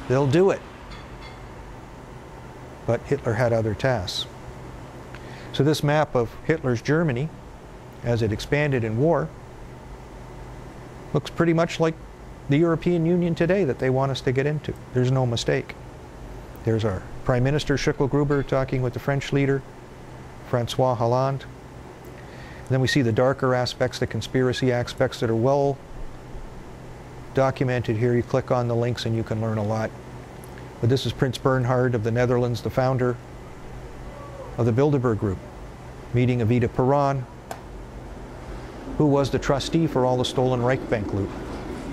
They'll do it. But Hitler had other tasks. So this map of Hitler's Germany, as it expanded in war, looks pretty much like the European Union today that they want us to get into. There's no mistake. There's our Prime Minister Schicklgruber talking with the French leader, Francois Hollande. And then we see the darker aspects, the conspiracy aspects that are well documented here. You click on the links and you can learn a lot. But this is Prince Bernhard of the Netherlands, the founder of the Bilderberg Group, meeting Evita Peron, who was the trustee for all the stolen Reich Bank loot.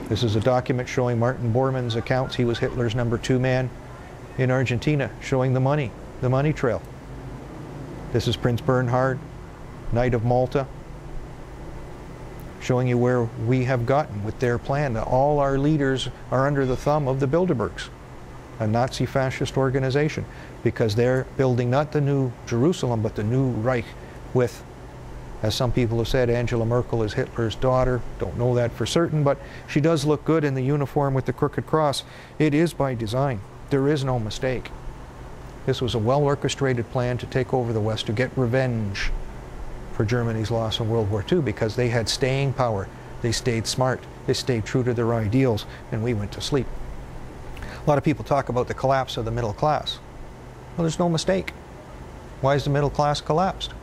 This is a document showing Martin Bormann's accounts. He was Hitler's #2 man in Argentina, showing the money trail. This is Prince Bernhard, Knight of Malta, showing you where we have gotten with their plan. All our leaders are under the thumb of the Bilderbergs, a Nazi fascist organization, because they're building not the new Jerusalem, but the new Reich with, as some people have said, Angela Merkel is Hitler's daughter. Don't know that for certain, but she does look good in the uniform with the crooked cross. It is by design. There is no mistake. This was a well-orchestrated plan to take over the West, to get revenge for Germany's loss in World War II, because they had staying power. They stayed smart. They stayed true to their ideals, and we went to sleep. A lot of people talk about the collapse of the middle class. Well, there's no mistake. Why is the middle class collapsed?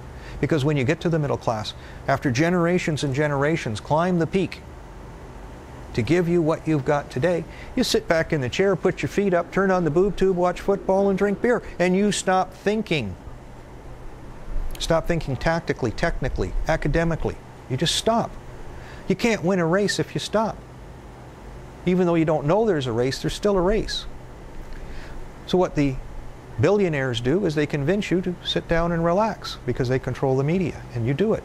Because when you get to the middle class, after generations and generations climb the peak to give you what you've got today, you sit back in the chair, put your feet up, turn on the boob tube, watch football, and drink beer, and you stop thinking. Stop thinking tactically, technically, academically. You just stop. You can't win a race if you stop. Even though you don't know there's a race, there's still a race. So what the billionaires do is they convince you to sit down and relax because they control the media, and you do it.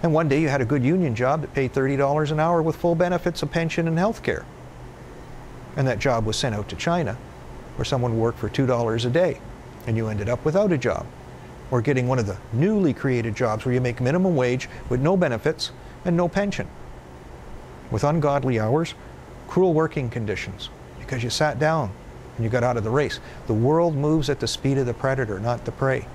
And one day you had a good union job that paid $30 an hour with full benefits, a pension, and health care. And that job was sent out to China, where someone worked for $2 a day, and you ended up without a job. Or getting one of the newly created jobs where you make minimum wage with no benefits and no pension, with ungodly hours, cruel working conditions, because you sat down and you got out of the race. The world moves at the speed of the predator, not the prey.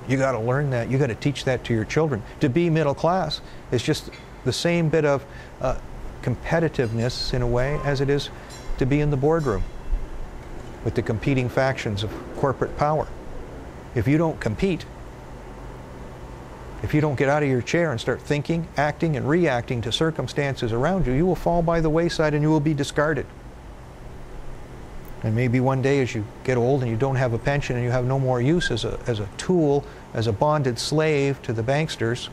You got to learn that. You got to teach that to your children. To be middle class is just the same bit of competitiveness in a way as it is to be in the boardroom with the competing factions of corporate power. If you don't compete, if you don't get out of your chair and start thinking, acting, and reacting to circumstances around you, you will fall by the wayside and you will be discarded. And maybe one day as you get old and you don't have a pension and you have no more use as a tool, as a bonded slave to the banksters,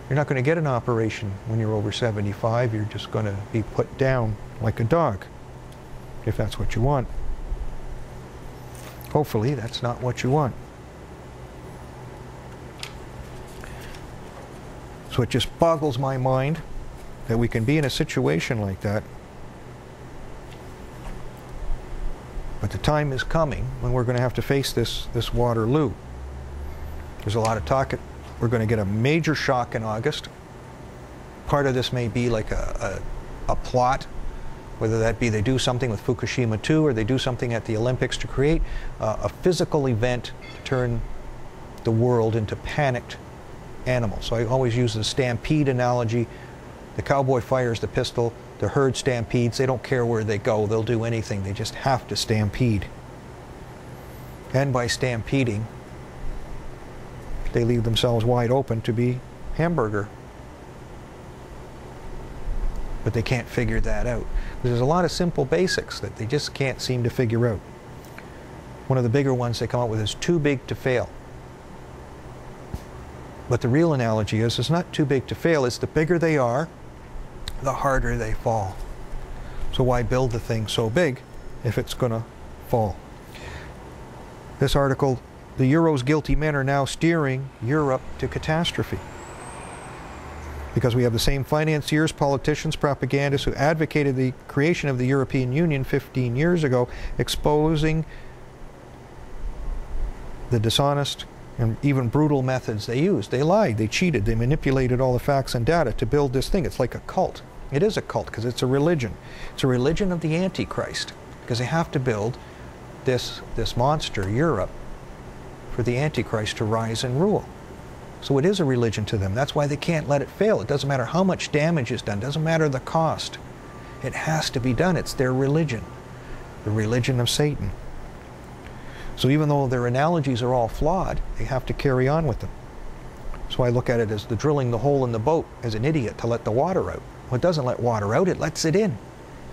you're not going to get an operation when you're over 75. You're just going to be put down like a dog, if that's what you want. Hopefully that's not what you want. So it just boggles my mind that we can be in a situation like that. But the time is coming when we're going to have to face this Waterloo. There's a lot of talk. We're going to get a major shock in August. Part of this may be like a plot, whether that be they do something with Fukushima 2 or they do something at the Olympics to create a physical event to turn the world into panicked animals. So I always use the stampede analogy. The cowboy fires the pistol, the herd stampedes. They don't care where they go. They'll do anything. They just have to stampede. And by stampeding, they leave themselves wide open to be hamburger. But they can't figure that out. There's a lot of simple basics that they just can't seem to figure out. One of the bigger ones they come up with is too big to fail. But the real analogy is it's not too big to fail. It's the bigger they are, the harder they fall. So why build the thing so big if it's going to fall? This article, the Euro's guilty men are now steering Europe to catastrophe. Because we have the same financiers, politicians, propagandists who advocated the creation of the European Union 15 years ago, exposing the dishonest and even brutal methods they used. They lied, they cheated, they manipulated all the facts and data to build this thing. It's like a cult. It is a cult because it's a religion. It's a religion of the Antichrist because they have to build this monster, Europe, for the Antichrist to rise and rule. So it is a religion to them. That's why they can't let it fail. It doesn't matter how much damage is done. It doesn't matter the cost. It has to be done. It's their religion, the religion of Satan. So even though their analogies are all flawed, they have to carry on with them. So I look at it as the drilling the hole in the boat as an idiot to let the water out. Well, it doesn't let water out, it lets it in.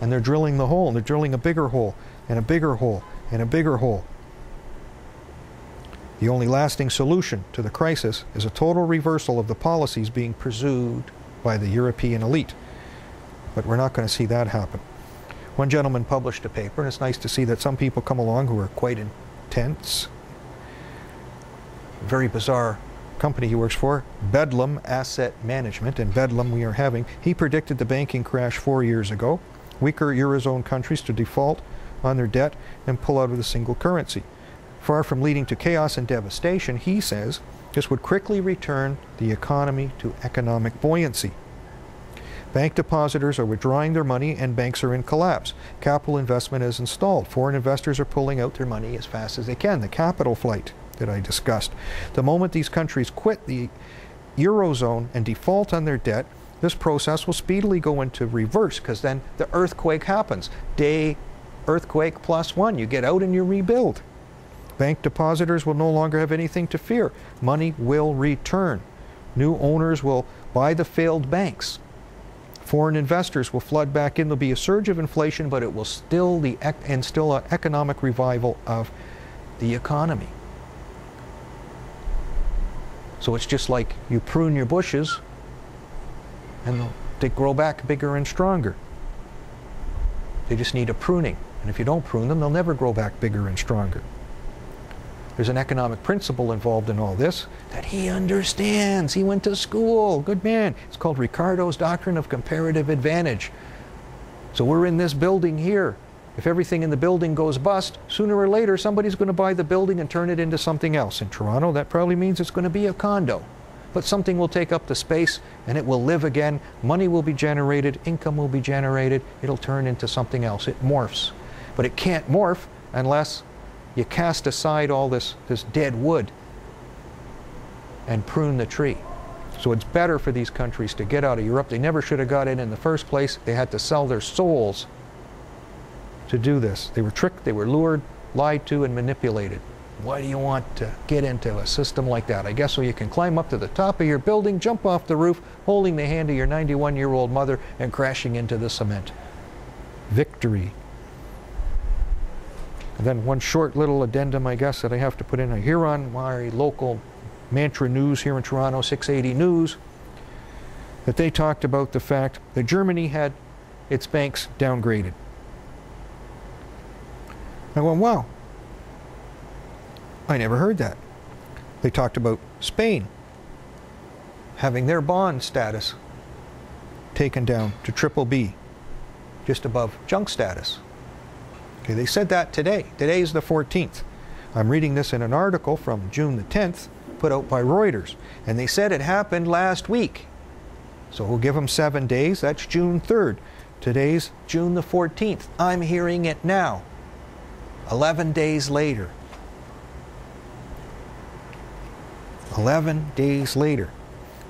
And they're drilling the hole, and they're drilling a bigger hole, and a bigger hole, and a bigger hole. The only lasting solution to the crisis is a total reversal of the policies being pursued by the European elite. But we're not going to see that happen. One gentleman published a paper, and it's nice to see that some people come along who are quite intense. Very bizarre company he works for, Bedlam Asset Management. In Bedlam we are having, he predicted the banking crash 4 years ago, weaker Eurozone countries to default on their debt and pull out of the single currency. Far from leading to chaos and devastation, he says this would quickly return the economy to economic buoyancy. Bank depositors are withdrawing their money and banks are in collapse. Capital investment is installed. Foreign investors are pulling out their money as fast as they can. The capital flight that I discussed. The moment these countries quit the Eurozone and default on their debt, this process will speedily go into reverse because then the earthquake happens. Day earthquake +1. You get out and you rebuild. Bank depositors will no longer have anything to fear. Money will return. New owners will buy the failed banks. Foreign investors will flood back in. There'll be a surge of inflation, but it will still instill an economic revival of the economy. So it's just like you prune your bushes and they grow back bigger and stronger. They just need a pruning. And if you don't prune them, they'll never grow back bigger and stronger. There's an economic principle involved in all this that he understands. He went to school. Good man. It's called Ricardo's Doctrine of Comparative Advantage. So we're in this building here. If everything in the building goes bust, sooner or later somebody's going to buy the building and turn it into something else. In Toronto, that probably means it's going to be a condo. But something will take up the space and it will live again. Money will be generated. Income will be generated. It'll turn into something else. It morphs. But it can't morph unless you cast aside all this dead wood and prune the tree. So it's better for these countries to get out of Europe. They never should have got in the first place. They had to sell their souls to do this. They were tricked, they were lured, lied to, and manipulated. Why do you want to get into a system like that? I guess so you can climb up to the top of your building, jump off the roof, holding the hand of your 91-year-old mother and crashing into the cement. Victory. And then one short little addendum, I guess, that I have to put in here on my local Mantra News here in Toronto, 680 News, that they talked about the fact that Germany had its banks downgraded. I went, wow, I never heard that. They talked about Spain having their bond status taken down to BBB, just above junk status. Okay, they said that today. Today is the 14th. I'm reading this in an article from June the 10th, put out by Reuters. And they said it happened last week. So we'll give them 7 days. That's June 3rd. Today's June the 14th. I'm hearing it now. 11 days later. 11 days later.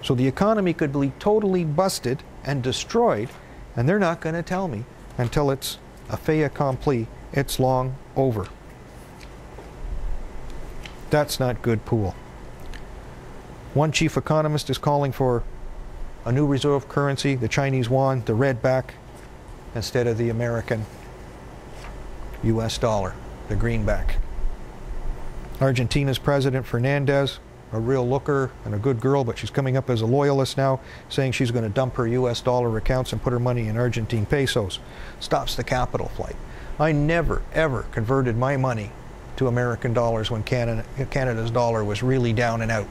So the economy could be totally busted and destroyed, and they're not going to tell me until it's a fait accompli. It's long over. That's not good pool. One chief economist is calling for a new reserve currency, the Chinese yuan, the redback, instead of the American US dollar, the greenback. Argentina's President Fernandez, a real looker and a good girl, but she's coming up as a loyalist now, saying she's going to dump her US dollar accounts and put her money in Argentine pesos. Stops the capital flight. I never, ever converted my money to American dollars when Canada's dollar was really down and out.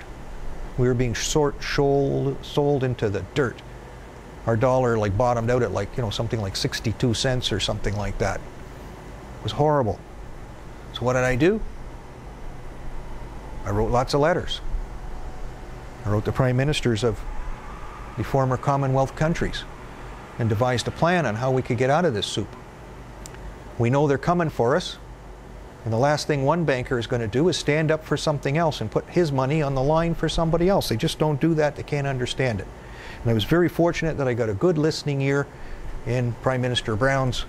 We were being sold into the dirt. Our dollar like bottomed out at like, something like 62 cents or something like that. It was horrible. So what did I do? I wrote lots of letters. I wrote the prime ministers of the former Commonwealth countries and devised a plan on how we could get out of this soup. We know they're coming for us, and the last thing one banker is going to do is stand up for something else and put his money on the line for somebody else. They just don't do that. They can't understand it. And I was very fortunate that I got a good listening ear in Prime Minister Brown's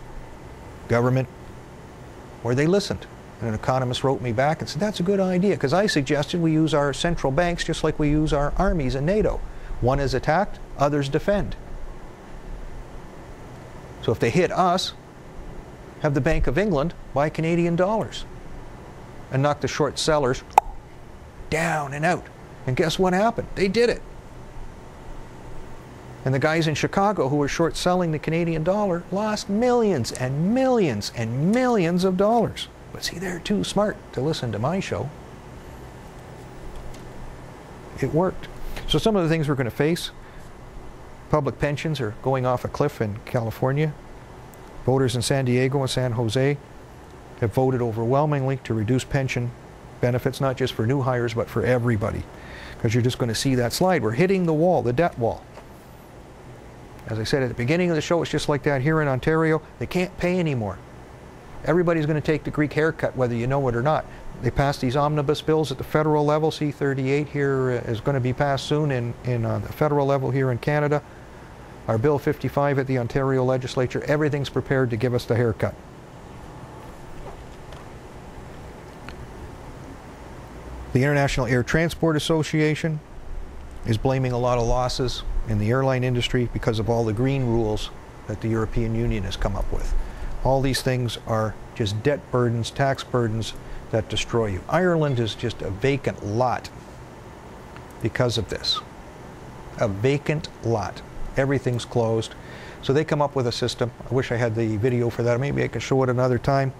government, where they listened. And an economist wrote me back and said, that's a good idea, because I suggested we use our central banks just like we use our armies in NATO. One is attacked, others defend. So if they hit us, have the Bank of England buy Canadian dollars and knock the short sellers down and out. And guess what happened? They did it. And the guys in Chicago who were short selling the Canadian dollar lost millions and millions and millions of dollars. But see, they're too smart to listen to my show. It worked. So some of the things we're going to face: public pensions are going off a cliff in California. Voters in San Diego and San Jose have voted overwhelmingly to reduce pension benefits, not just for new hires, but for everybody. Because you're just going to see that slide. We're hitting the wall, the debt wall. As I said at the beginning of the show, it's just like that here in Ontario. They can't pay anymore. Everybody's going to take the Greek haircut, whether you know it or not. They passed these omnibus bills at the federal level. C-38 here is going to be passed soon in the federal level here in Canada. Our Bill 55 at the Ontario legislature, everything's prepared to give us the haircut. The International Air Transport Association is blaming a lot of losses in the airline industry because of all the green rules that the European Union has come up with. All these things are just debt burdens, tax burdens that destroy you. Ireland is just a vacant lot because of this. A vacant lot. Everything's closed. So they come up with a system. I wish I had the video for that. Maybe I can show it another time,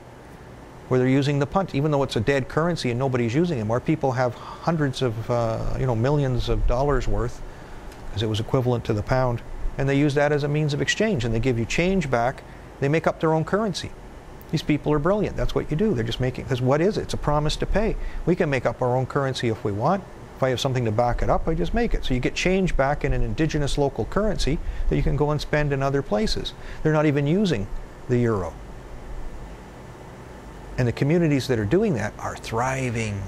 where they're using the punt, even though it's a dead currency and nobody's using it. More people have hundreds of, millions of dollars worth, because it was equivalent to the pound, and they use that as a means of exchange, and they give you change back. They make up their own currency. These people are brilliant. That's what you do. They're just making, because what is it? It's a promise to pay. We can make up our own currency if we want. If I have something to back it up, I just make it. So you get change back in an indigenous local currency that you can go and spend in other places. They're not even using the euro. And the communities that are doing that are thriving.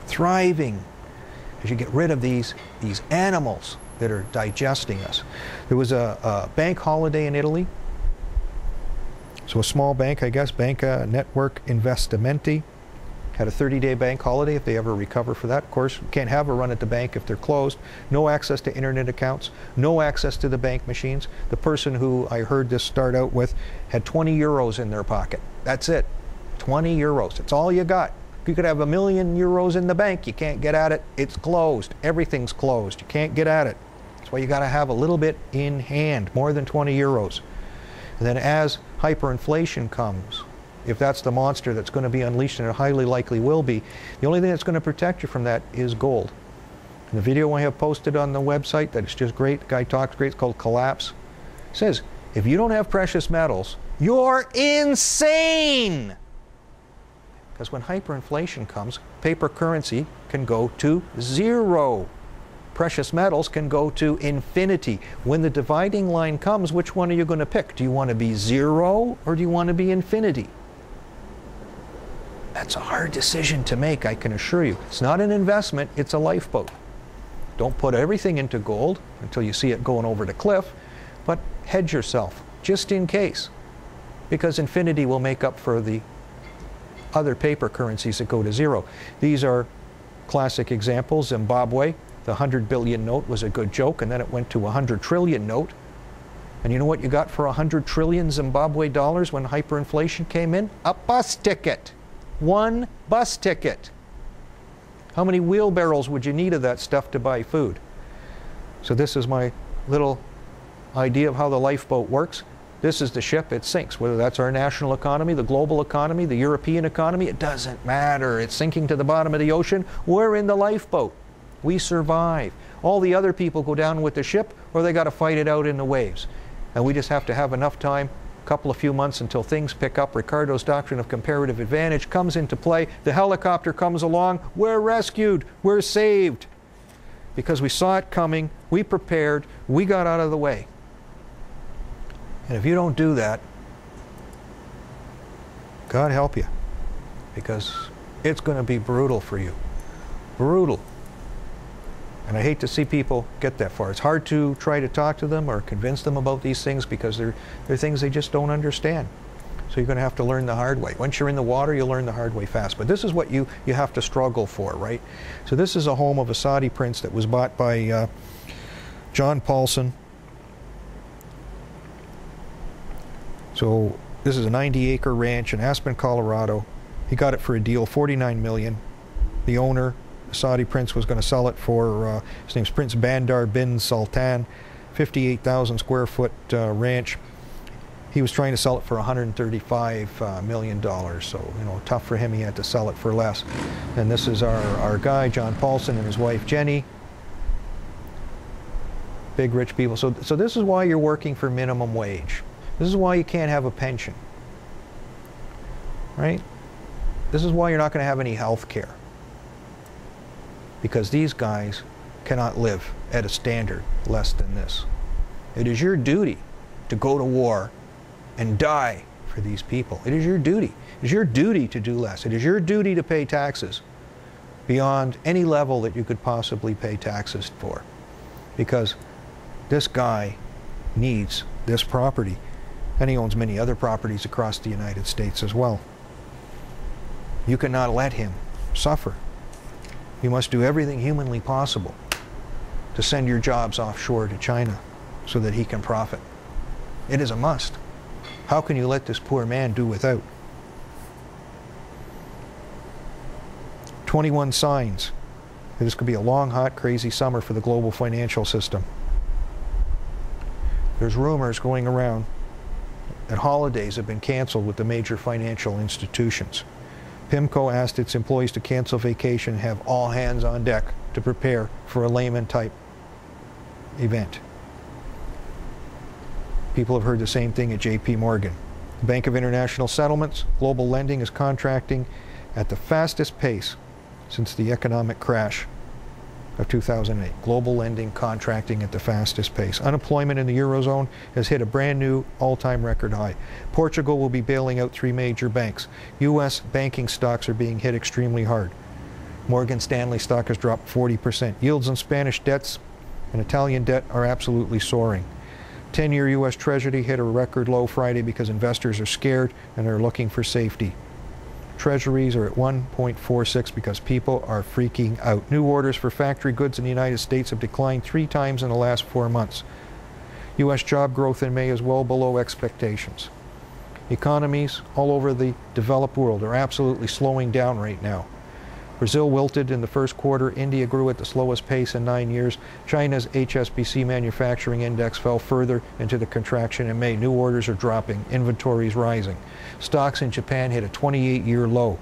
Thriving. As you get rid of these animals that are digesting us. There was a bank holiday in Italy. So a small bank, I guess, Banca Network Investimenti, had a 30-day bank holiday if they ever recover for that. Of course, you can't have a run at the bank if they're closed. No access to internet accounts. No access to the bank machines. The person who I heard this start out with had 20 euros in their pocket. That's it. 20 euros. That's all you got. You could have 1,000,000 euros in the bank. You can't get at it. It's closed. Everything's closed. You can't get at it. That's why you got to have a little bit in hand, more than 20 euros. And then as hyperinflation comes, if that's the monster that's going to be unleashed, and it highly likely will be, the only thing that's going to protect you from that is gold. And the video I have posted on the website that is just great, the guy talks great, it's called Collapse, says, if you don't have precious metals, you're insane! Because when hyperinflation comes, paper currency can go to zero. Precious metals can go to infinity. When the dividing line comes, which one are you going to pick? Do you want to be zero or do you want to be infinity? That's a hard decision to make, I can assure you. It's not an investment, it's a lifeboat. Don't put everything into gold until you see it going over the cliff, but hedge yourself, just in case. Because infinity will make up for the other paper currencies that go to zero. These are classic examples. Zimbabwe, the 100 billion note was a good joke, and then it went to a 100 trillion note. And you know what you got for 100 trillion Zimbabwe dollars when hyperinflation came in? A bus ticket. One bus ticket. How many wheelbarrows would you need of that stuff to buy food? So this is my little idea of how the lifeboat works. This is the ship, it sinks. Whether that's our national economy, the global economy, the European economy, it doesn't matter. It's sinking to the bottom of the ocean. We're in the lifeboat. We survive. All the other people go down with the ship, or they got to fight it out in the waves. And we just have to have enough time, a couple of few months until things pick up. Ricardo's doctrine of comparative advantage comes into play. The helicopter comes along. We're rescued. We're saved. Because we saw it coming. We prepared. We got out of the way. And if you don't do that, God help you, because it's going to be brutal for you. Brutal. And I hate to see people get that far. It's hard to try to talk to them or convince them about these things because they're things they just don't understand. So you're going to have to learn the hard way. Once you're in the water, you'll learn the hard way fast. But this is what you have to struggle for, right? So this is a home of a Saudi prince that was bought by John Paulson. So this is a 90-acre ranch in Aspen, Colorado. He got it for a deal, $49 million. The owner, the Saudi prince, was going to sell it for, his name's Prince Bandar bin Sultan, 58,000 square foot ranch. He was trying to sell it for $135 million. So, you know, tough for him. He had to sell it for less. And this is our guy, John Paulson, and his wife, Jenny. Big rich people. So this is why you're working for minimum wage. This is why you can't have a pension, right? This is why you're not going to have any health care. Because these guys cannot live at a standard less than this. It is your duty to go to war and die for these people. It is your duty. It is your duty to do less. It is your duty to pay taxes beyond any level that you could possibly pay taxes for. Because this guy needs this property. And he owns many other properties across the United States as well. You cannot let him suffer. You must do everything humanly possible to send your jobs offshore to China so that he can profit. It is a must. How can you let this poor man do without? 21 signs that this could be a long, hot, crazy summer for the global financial system. There's rumors going around that holidays have been canceled with the major financial institutions. PIMCO asked its employees to cancel vacation and have all hands on deck to prepare for a Lehman-type event. People have heard the same thing at JP Morgan. The Bank of International Settlements, global lending is contracting at the fastest pace since the economic crash of 2008. Global lending contracting at the fastest pace. Unemployment in the Eurozone has hit a brand new all-time record high. Portugal will be bailing out 3 major banks. U.S. banking stocks are being hit extremely hard. Morgan Stanley stock has dropped 40%. Yields on Spanish debts and Italian debt are absolutely soaring. 10-year U.S. Treasury hit a record low Friday because investors are scared and are looking for safety. Treasuries are at 1.46 because people are freaking out. New orders for factory goods in the United States have declined 3 times in the last 4 months. U.S. job growth in May is well below expectations. Economies all over the developed world are absolutely slowing down right now. Brazil wilted in the first quarter. India grew at the slowest pace in 9 years. China's HSBC manufacturing index fell further into the contraction in May. New orders are dropping. Inventories rising. Stocks in Japan hit a 28-year low.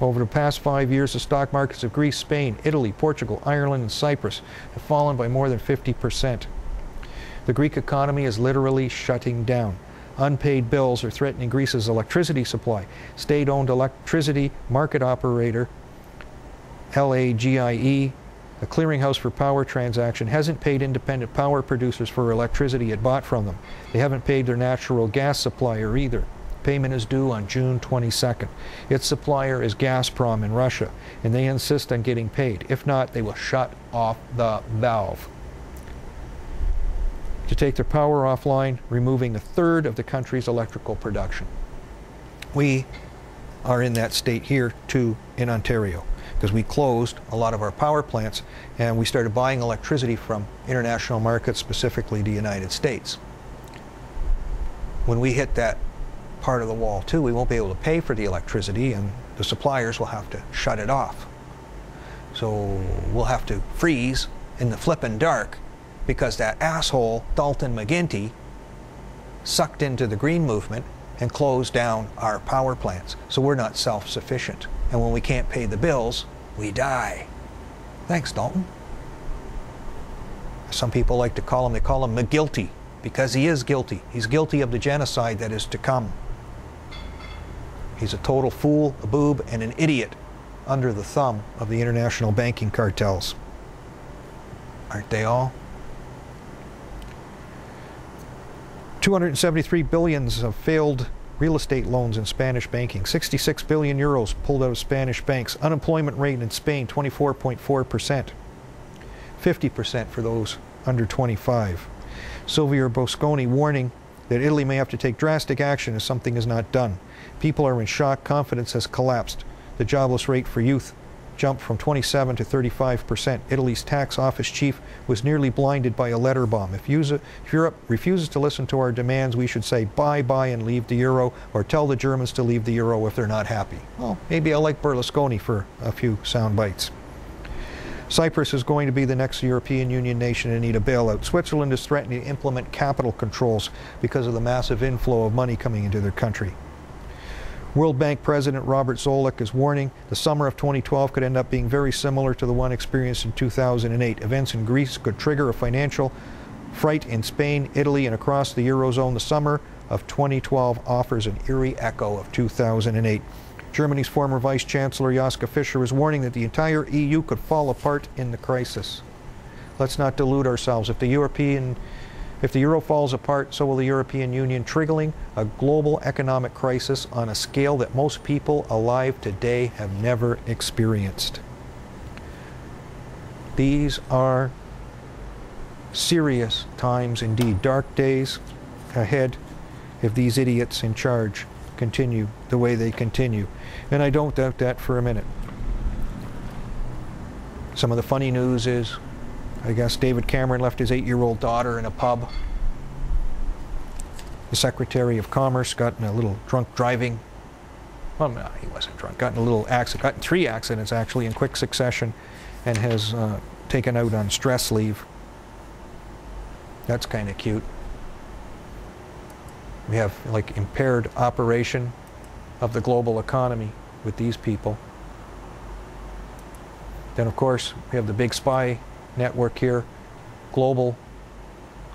Over the past 5 years, the stock markets of Greece, Spain, Italy, Portugal, Ireland, and Cyprus have fallen by more than 50%. The Greek economy is literally shutting down. Unpaid bills are threatening Greece's electricity supply. State-owned electricity market operator LAGIE, a clearinghouse for power transaction, hasn't paid independent power producers for electricity it bought from them. They haven't paid their natural gas supplier either. Payment is due on June 22nd. Its supplier is Gazprom in Russia, and they insist on getting paid. If not, they will shut off the valve. To take their power offline, removing a third of the country's electrical production. We are in that state here, too, in Ontario, because we closed a lot of our power plants and we started buying electricity from international markets, specifically the United States. When we hit that part of the wall too, we won't be able to pay for the electricity and the suppliers will have to shut it off. So we'll have to freeze in the flippin' dark because that asshole Dalton McGuinty sucked into the green movement and closed down our power plants. So we're not self-sufficient. And when we can't pay the bills, we die. Thanks, Dalton. Some people like to call him, they call him McGuilty, because he is guilty. He's guilty of the genocide that is to come. He's a total fool, a boob, and an idiot under the thumb of the international banking cartels. Aren't they all? 273 billions of failed real estate loans in Spanish banking. 66 billion euros pulled out of Spanish banks. Unemployment rate in Spain, 24.4%. 50% for those under 25. Silvio Berlusconi warning that Italy may have to take drastic action if something is not done. People are in shock. Confidence has collapsed. The jobless rate for youth jumped from 27 to 35%. Italy's tax office chief was nearly blinded by a letter bomb. If Europe refuses to listen to our demands, we should say bye-bye and leave the euro, or tell the Germans to leave the euro if they're not happy. Well, maybe I'll like Berlusconi for a few sound bites. Cyprus is going to be the next European Union nation to need a bailout. Switzerland is threatening to implement capital controls because of the massive inflow of money coming into their country. World Bank President Robert Zoellick is warning the summer of 2012 could end up being very similar to the one experienced in 2008. Events in Greece could trigger a financial fright in Spain, Italy, and across the Eurozone. The summer of 2012 offers an eerie echo of 2008. Germany's former Vice Chancellor Joschka Fischer is warning that the entire EU could fall apart in the crisis. Let's not delude ourselves. If the euro falls apart, so will the European Union, triggering a global economic crisis on a scale that most people alive today have never experienced. These are serious times indeed. Dark days ahead if these idiots in charge continue the way they continue. And I don't doubt that for a minute. Some of the funny news is, I guess David Cameron left his 8-year-old daughter in a pub. The Secretary of Commerce got in a little drunk driving. Well, no, he wasn't drunk. Got in a little accident. Got in 3 accidents actually in quick succession, and has taken out on stress leave. That's kind of cute. We have like impaired operation of the global economy with these people. Then of course we have the big spy network here, global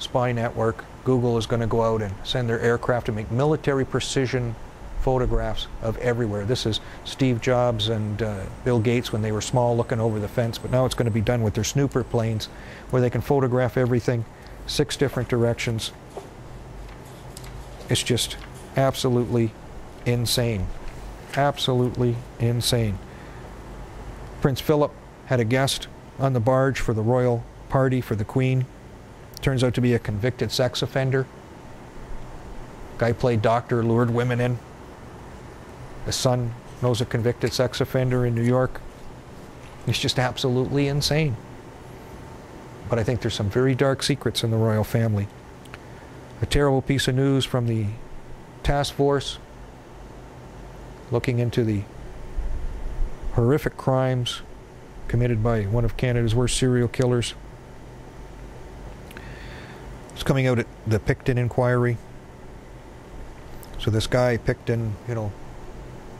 spy network. Google is going to go out and send their aircraft to make military precision photographs of everywhere. This is Steve Jobs and Bill Gates when they were small looking over the fence, but now it's going to be done with their snooper planes where they can photograph everything, 6 different directions. It's just absolutely insane. Absolutely insane. Prince Philip had a guest on the barge for the royal party for the Queen. Turns out to be a convicted sex offender. Guy played doctor, lured women in. The son knows a convicted sex offender in New York. It's just absolutely insane. But I think there's some very dark secrets in the royal family. A terrible piece of news from the task force looking into the horrific crimes committed by one of Canada's worst serial killers. It's coming out at the Picton inquiry. So this guy, Picton, you know,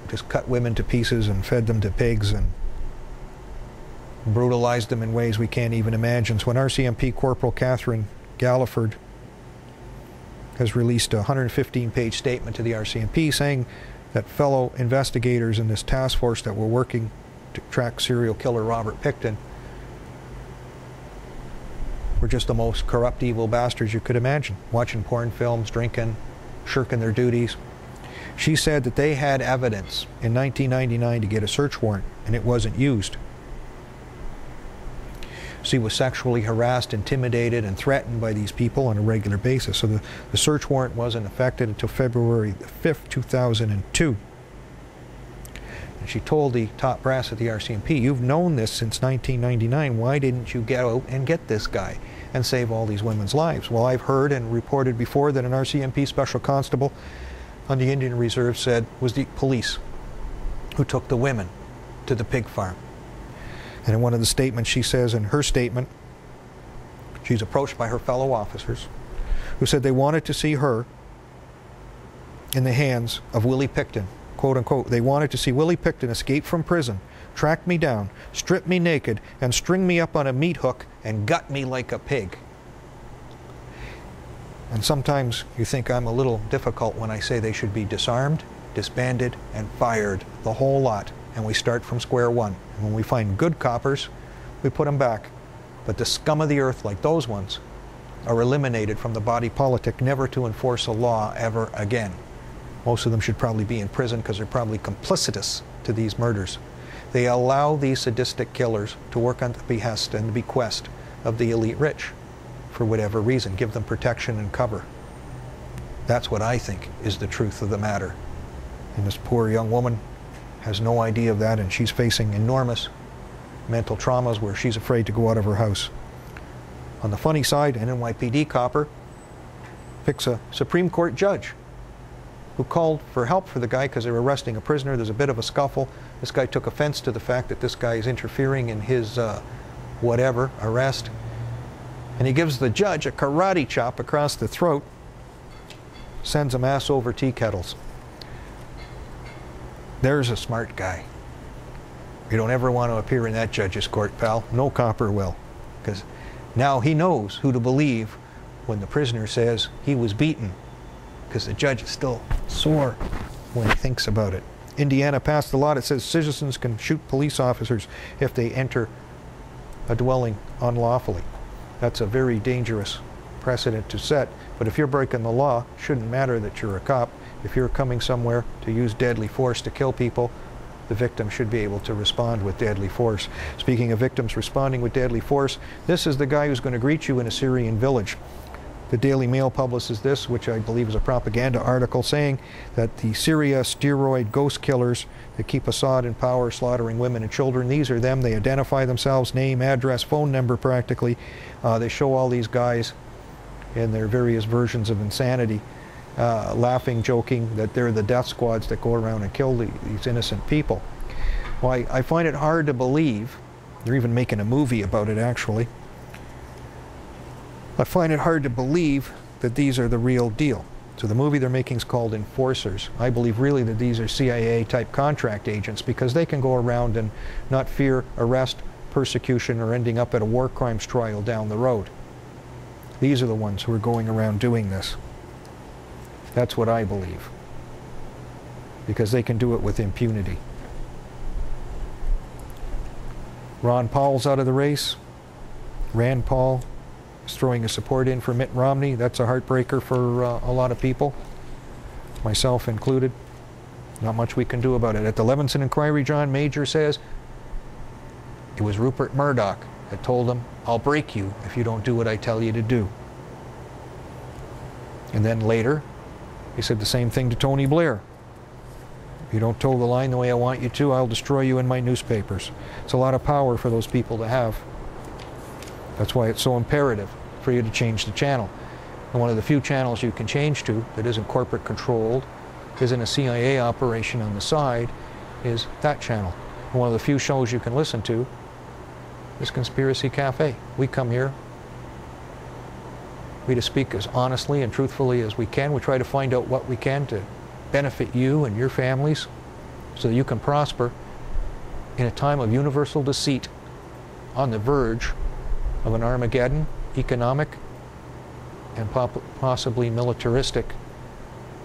just cut women to pieces and fed them to pigs and brutalized them in ways we can't even imagine. So when RCMP Corporal Catherine Galliford has released a 115-page statement to the RCMP saying that fellow investigators in this task force that were working to track serial killer Robert Picton were just the most corrupt, evil bastards you could imagine, watching porn films, drinking, shirking their duties. She said that they had evidence in 1999 to get a search warrant, and it wasn't used. She was sexually harassed, intimidated, and threatened by these people on a regular basis. So the search warrant wasn't effected until February 5th, 2002. And she told the top brass at the RCMP, "You've known this since 1999. Why didn't you get out and get this guy and save all these women's lives?" Well, I've heard and reported before that an RCMP special constable on the Indian Reserve said was the police who took the women to the pig farm. And in one of the statements, she says in her statement, she's approached by her fellow officers who said they wanted to see her in the hands of Willie Picton, quote unquote. They wanted to see Willie Picton escape from prison, track me down, strip me naked, and string me up on a meat hook and gut me like a pig. And sometimes you think I'm a little difficult when I say they should be disarmed, disbanded, and fired, the whole lot. And we start from square one. And when we find good coppers, we put them back. But the scum of the earth, like those ones, are eliminated from the body politic, never to enforce a law ever again. Most of them should probably be in prison because they're probably complicitous to these murders. They allow these sadistic killers to work on the behest and the bequest of the elite rich for whatever reason, give them protection and cover. That's what I think is the truth of the matter. And this poor young woman has no idea of that, and she's facing enormous mental traumas where she's afraid to go out of her house. On the funny side, an NYPD copper picks a Supreme Court judge who called for help for the guy because they were arresting a prisoner. There's a bit of a scuffle. This guy took offense to the fact that this guy is interfering in his whatever arrest. And he gives the judge a karate chop across the throat, sends him ass over tea kettles. There's a smart guy. You don't ever want to appear in that judge's court, pal. No copper will. Because now he knows who to believe when the prisoner says he was beaten. Because the judge is still sore when he thinks about it. Indiana passed a law that says citizens can shoot police officers if they enter a dwelling unlawfully. That's a very dangerous precedent to set. But if you're breaking the law, it shouldn't matter that you're a cop. If you're coming somewhere to use deadly force to kill people, the victim should be able to respond with deadly force. Speaking of victims responding with deadly force, this is the guy who's going to greet you in a Syrian village. The Daily Mail publishes this, which I believe is a propaganda article, saying that the Syria steroid ghost killers that keep Assad in power, slaughtering women and children, these are them. They identify themselves, name, address, phone number practically. They show all these guys in their various versions of insanity, laughing, joking that they're the death squads that go around and kill these innocent people. Well, I find it hard to believe, they're even making a movie about it actually, I find it hard to believe that these are the real deal. So the movie they're making is called Enforcers. I believe really that these are CIA type contract agents because they can go around and not fear arrest, persecution, or ending up at a war crimes trial down the road. These are the ones who are going around doing this. That's what I believe. because they can do it with impunity. Ron Paul's out of the race. Rand Paul is throwing his support in for Mitt Romney. That's a heartbreaker for a lot of people, myself included. Not much we can do about it. At the Levinson Inquiry, John Major says it was Rupert Murdoch that told him, "I'll break you if you don't do what I tell you to do." And then later, he said the same thing to Tony Blair. "If you don't toe the line the way I want you to, I'll destroy you in my newspapers." It's a lot of power for those people to have. That's why it's so imperative for you to change the channel. And one of the few channels you can change to that isn't corporate controlled, isn't a CIA operation on the side, is that channel. And one of the few shows you can listen to is Conspiracy Cafe. We come here, we just speak as honestly and truthfully as we can. We try to find out what we can to benefit you and your families so that you can prosper in a time of universal deceit, on the verge of an Armageddon, economic and possibly militaristic,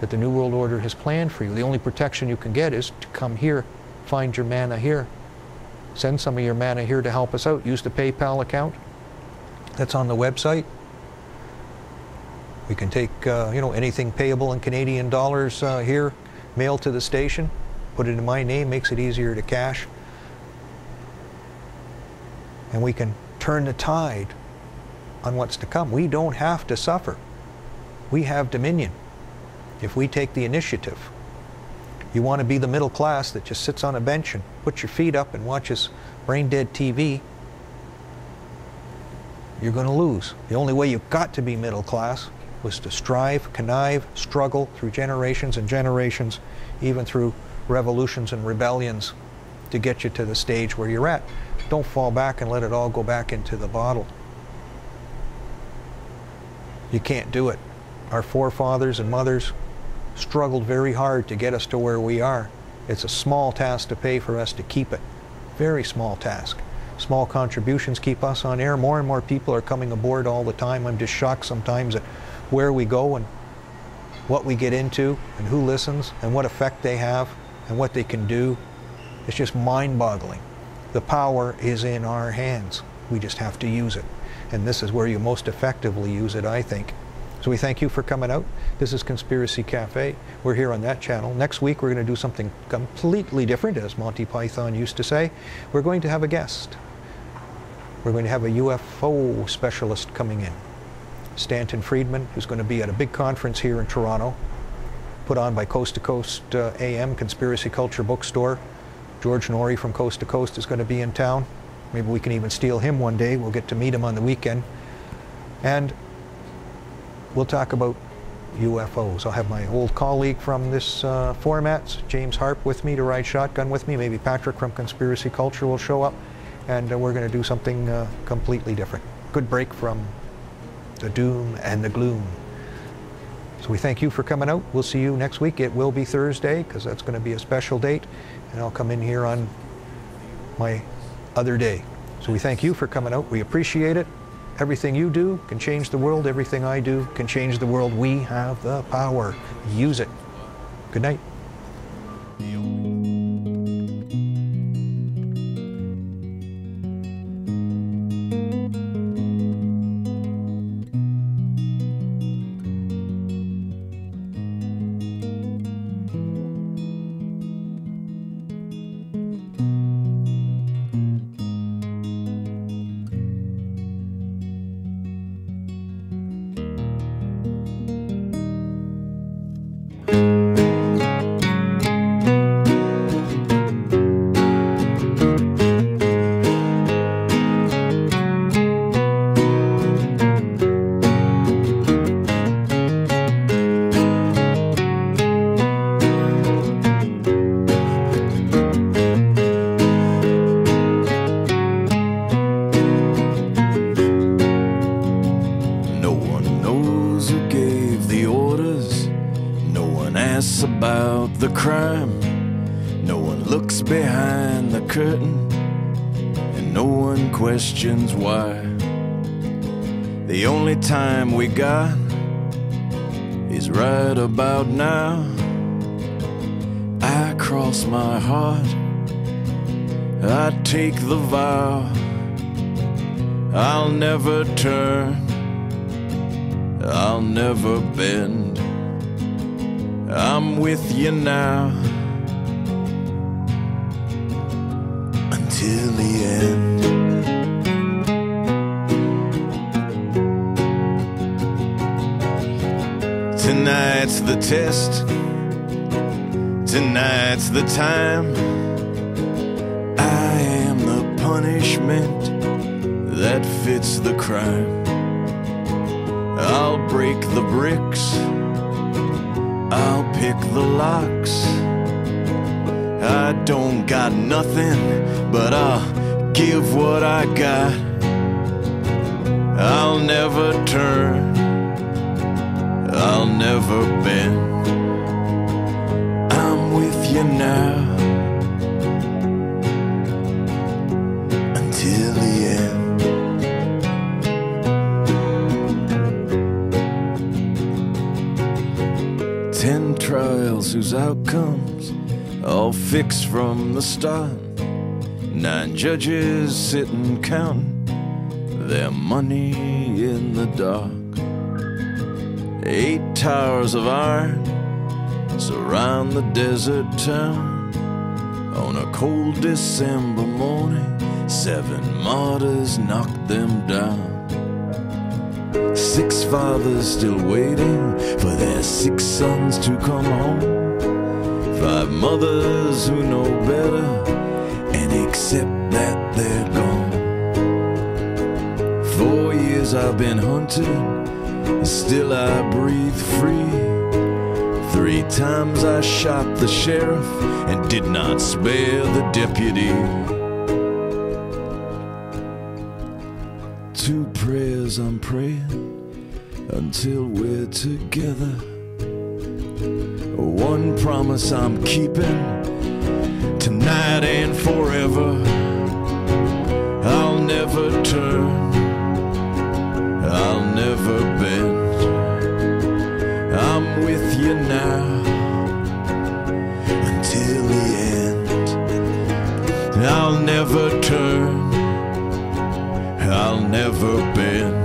that the New World Order has planned for you. The only protection you can get is to come here, find your mana here. Send some of your mana here to help us out. Use the PayPal account that's on the website. We can take anything payable in Canadian dollars here, mail to the station, put it in my name, makes it easier to cash. And we can turn the tide on what's to come. We don't have to suffer. We have dominion if we take the initiative. You want to be the middle class that just sits on a bench and puts your feet up and watches brain-dead TV, you're going to lose. The only way you've got to be middle class was to strive, connive, struggle through generations and generations, even through revolutions and rebellions, to get you to the stage where you're at. Don't fall back and let it all go back into the bottle. You can't do it. Our forefathers and mothers struggled very hard to get us to where we are. It's a small task to pay for us to keep it. Very small task. Small contributions keep us on air. More and more people are coming aboard all the time. I'm just shocked sometimes at where we go and what we get into and who listens and what effect they have and what they can do. It's just mind-boggling. The power is in our hands. We just have to use it. And this is where you most effectively use it, I think. So we thank you for coming out. This is Conspiracy Cafe. We're here on that channel. Next week we're going to do something completely different, as Monty Python used to say. We're going to have a guest. We're going to have a UFO specialist coming in. Stanton Friedman, who's going to be at a big conference here in Toronto, put on by Coast to Coast AM, Conspiracy Culture Bookstore. George Norrie from Coast to Coast is going to be in town. Maybe we can even steal him one day. We'll get to meet him on the weekend. And we'll talk about UFOs. I'll have my old colleague from this formats, James Harp, with me to ride shotgun with me. Maybe Patrick from Conspiracy Culture will show up. And we're going to do something completely different. Good break from the doom and the gloom. So we thank you for coming out. We'll see you next week. It will be Thursday, because that's going to be a special date. And I'll come in here on my other day. So we thank you for coming out. We appreciate it. Everything you do can change the world. Everything I do can change the world. We have the power. Use it. Good night. About the crime, no one looks behind the curtain, and no one questions why. The only time we got is right about now. across my heart. I take the vow I'll never turn, I'll never bend. I'm with you now until the end. Tonight's the test, tonight's the time. I am the punishment that fits the crime. I'll break the bricks, I'll pick the locks. I don't got nothing, but I'll give what I got. I'll never turn, I'll never bend. I'm with you now until the end. 10 trials whose outcomes all fixed from the start. 9 judges sitting counting their money in the dark. 8 towers of iron surround the desert town. On a cold December morning, 7 martyrs knocked them down. 6 fathers still waiting for their 6 sons to come home. 5 mothers who know better and accept that they're gone. 4 years I've been hunted, still I breathe free. 3 times I shot the sheriff and did not spare the deputy. 2 prayers I'm praying until we're together. 1 promise I'm keeping tonight and forever. I'll never turn, I'll never bend. I'm with you now until the end. I'll never turn, I'll never bend.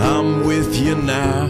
I'm with you now